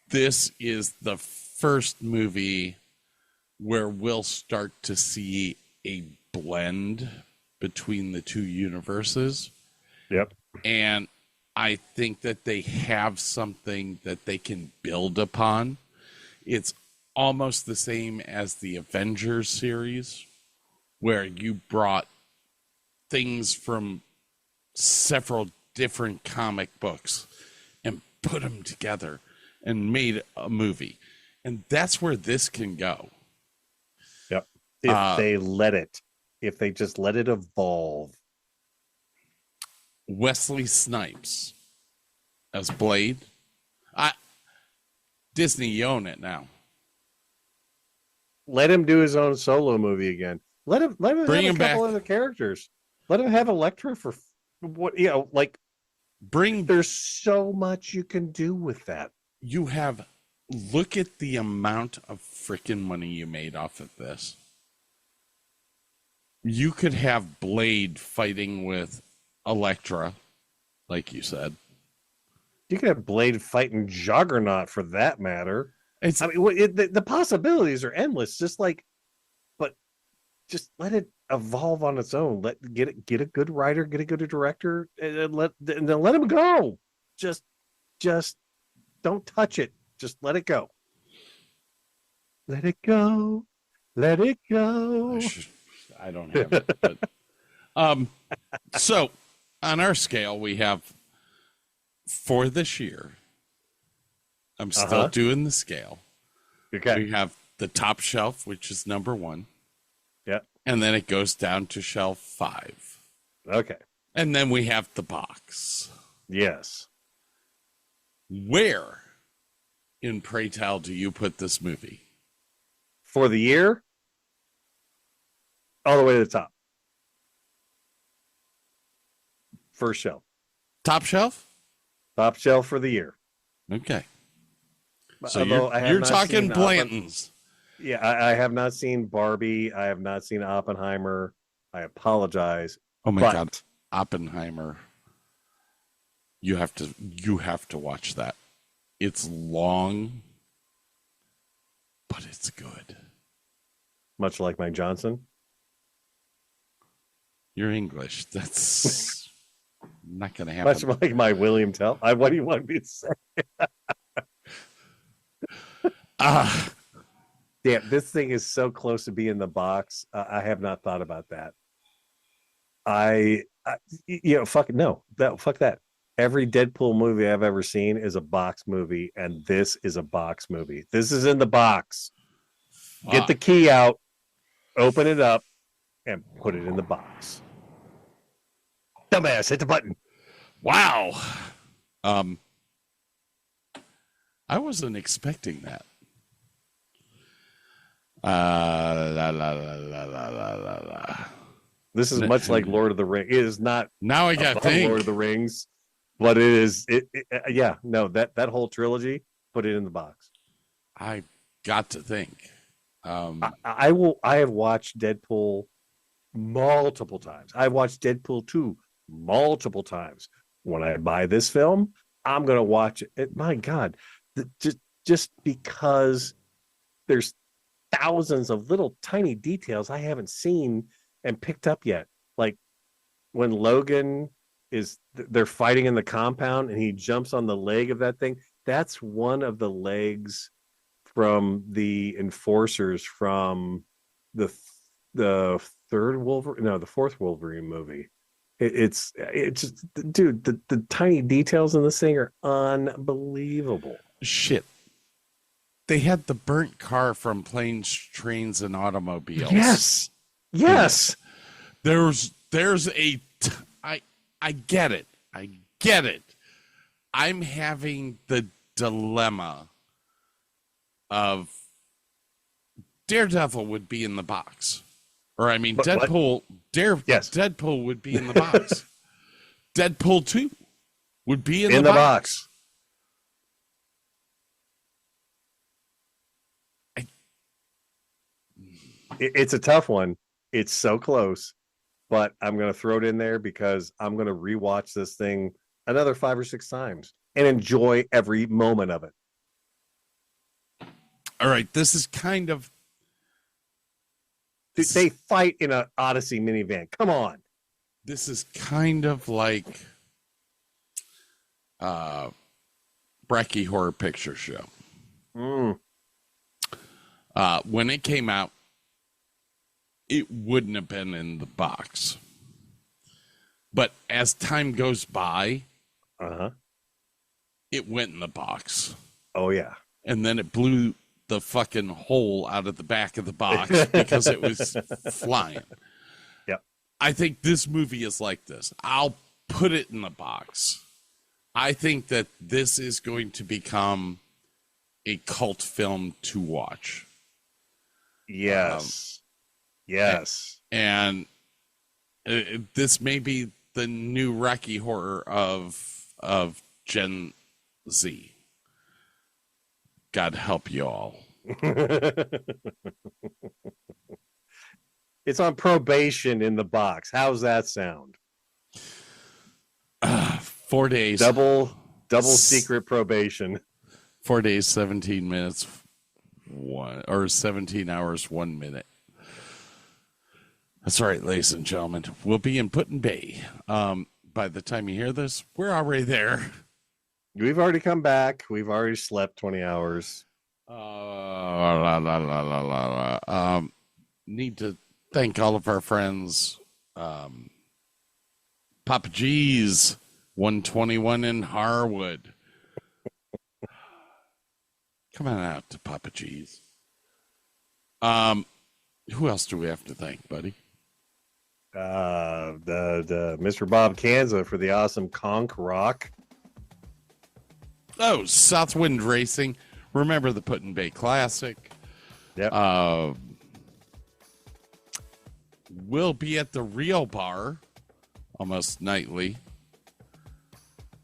This is the first movie where we'll start to see a blend between the two universes. Yep. And I think that they have something that they can build upon. It's almost the same as the Avengers series, where you brought things from several different comic books and put them together and made a movie. And that's where this can go. Yep. If they let it, if they just let it evolve. Wesley Snipes as Blade. Disney, you own it now. Let him do his own solo movie again. Let him Bring have him a couple back. other characters. Let him have Elektra for what, you know, like there's so much you can do with that. Look at the amount of freaking money you made off of this. You could have Blade fighting with Elektra, like you said. You could have Blade fighting Juggernaut for that matter. The possibilities are endless. Just let it evolve on its own. Get a good writer, get a good director, and then let him go. Just don't touch it. Just let it go. Let it go. Let it go. I don't have it. But, so on our scale, we have for this year. I'm still doing the scale. Okay. We have the top shelf, which is number 1. Yeah. And then it goes down to shelf 5. Okay. And then we have the box. Yes. Where in Pray Tell do you put this movie? For the year? All the way to the top. First shelf. Top shelf? Top shelf for the year. Okay. So Although you're talking Blanton's. Yeah, I have not seen Barbie. I have not seen Oppenheimer. I apologize. Oh my God, Oppenheimer! You have to watch that. It's long, but it's good. Much like Mike Johnson. You're English. That's not going to happen. Much like my William Tell. What do you want me to say? Damn, this thing is so close to being in the box. I have not thought about that. Fuck that. Every Deadpool movie I've ever seen is a box movie, and this is a box movie. This is in the box. Get the key out, open it up, and put it in the box. Dumbass, hit the button. Wow. I wasn't expecting that. This is much like Lord of the Rings. It is not now I got Lord of the Rings, but it is. That whole trilogy, put it in the box. I got to think. I have watched Deadpool multiple times. I've watched Deadpool 2 multiple times. When I buy this film, I'm going to watch it. My God, just because there's thousands of little tiny details I haven't seen and picked up yet. Like when Logan they're fighting in the compound and he jumps on the leg of that thing. That's one of the legs from the enforcers from the fourth Wolverine movie. It's just, dude, the tiny details in this thing are unbelievable. Shit. They had the burnt car from Planes, Trains, and Automobiles. Yes. I get it. I'm having the dilemma of Daredevil would be in the box. Or I mean, Deadpool would be in the box. Deadpool 2 would be in the box. It's a tough one. It's so close. but I'm going to throw it in there because I'm going to rewatch this thing another 5 or 6 times and enjoy every moment of it. All right, this is kind of... They fight in an Odyssey minivan. Come on. This is kind of like Brecky Horror Picture Show. When it came out, it wouldn't have been in the box. But as time goes by, it went in the box. Oh, yeah. And then it blew the fucking hole out of the back of the box because it was flying. Yep. I think this movie is like this. I'll put it in the box. I think that this is going to become a cult film to watch. Yes. Yes. And this may be the new Rocky Horror of Gen Z. God help you all. It's on probation in the box. How's that sound? 4 days. Double secret probation. 4 days, 17 minutes, 17 hours, 1 minute. That's right, ladies and gentlemen. We'll be in Put in Bay. By the time you hear this, we're already there. We've already come back. We've already slept 20 hours. Need to thank all of our friends. Papa G's, 121 in Harwood. Come on out to Papa G's. Who else do we have to thank, buddy? The Mr. Bob Kanza for the awesome Conch Rock. Oh, Southwind Racing. Remember the Put in Bay Classic. Yep. We'll be at the Real Bar almost nightly.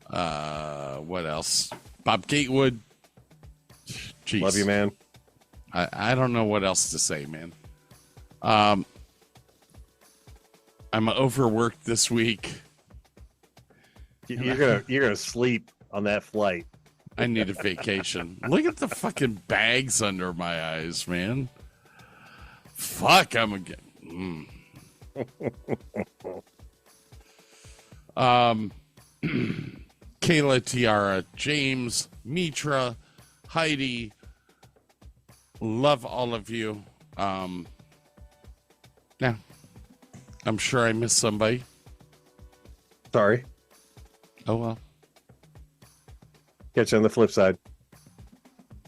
What else? Bob Gatewood. Jeez. Love you, man. I don't know what else to say, man. I'm overworked this week. You're gonna sleep on that flight. I need a vacation. Look at the fucking bags under my eyes, man. Fuck, I'm again. Kayla, Tiara, James, Mitra, Heidi. Love all of you. Yeah. I'm sure I missed somebody. Sorry. Oh, well. Catch you on the flip side.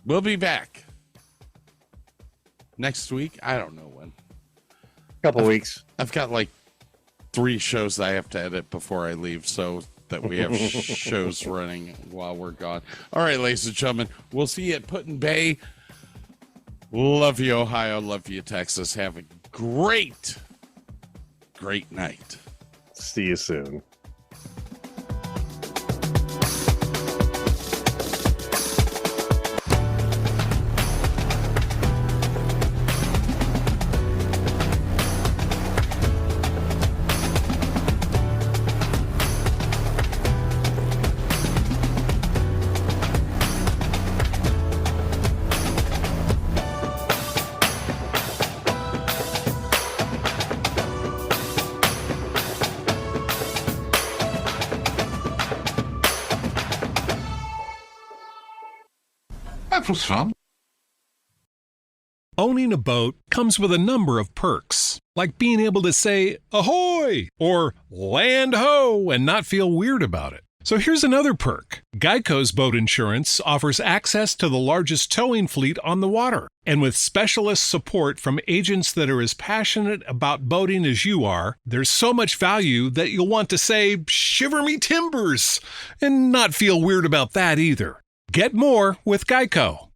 We'll be back next week. I don't know when. Couple weeks. I've got like 3 shows that I have to edit before I leave so that we have shows running while we're gone. All right, ladies and gentlemen, we'll see you at Put in Bay. Love you, Ohio. Love you, Texas. Have a great night. See you soon. That was fun. Owning a boat comes with a number of perks, like being able to say ahoy or land ho and not feel weird about it. So here's another perk. Geico's boat insurance offers access to the largest towing fleet on the water. And with specialist support from agents that are as passionate about boating as you are, there's so much value that you'll want to say, shiver me timbers, and not feel weird about that either. Get more with Geico.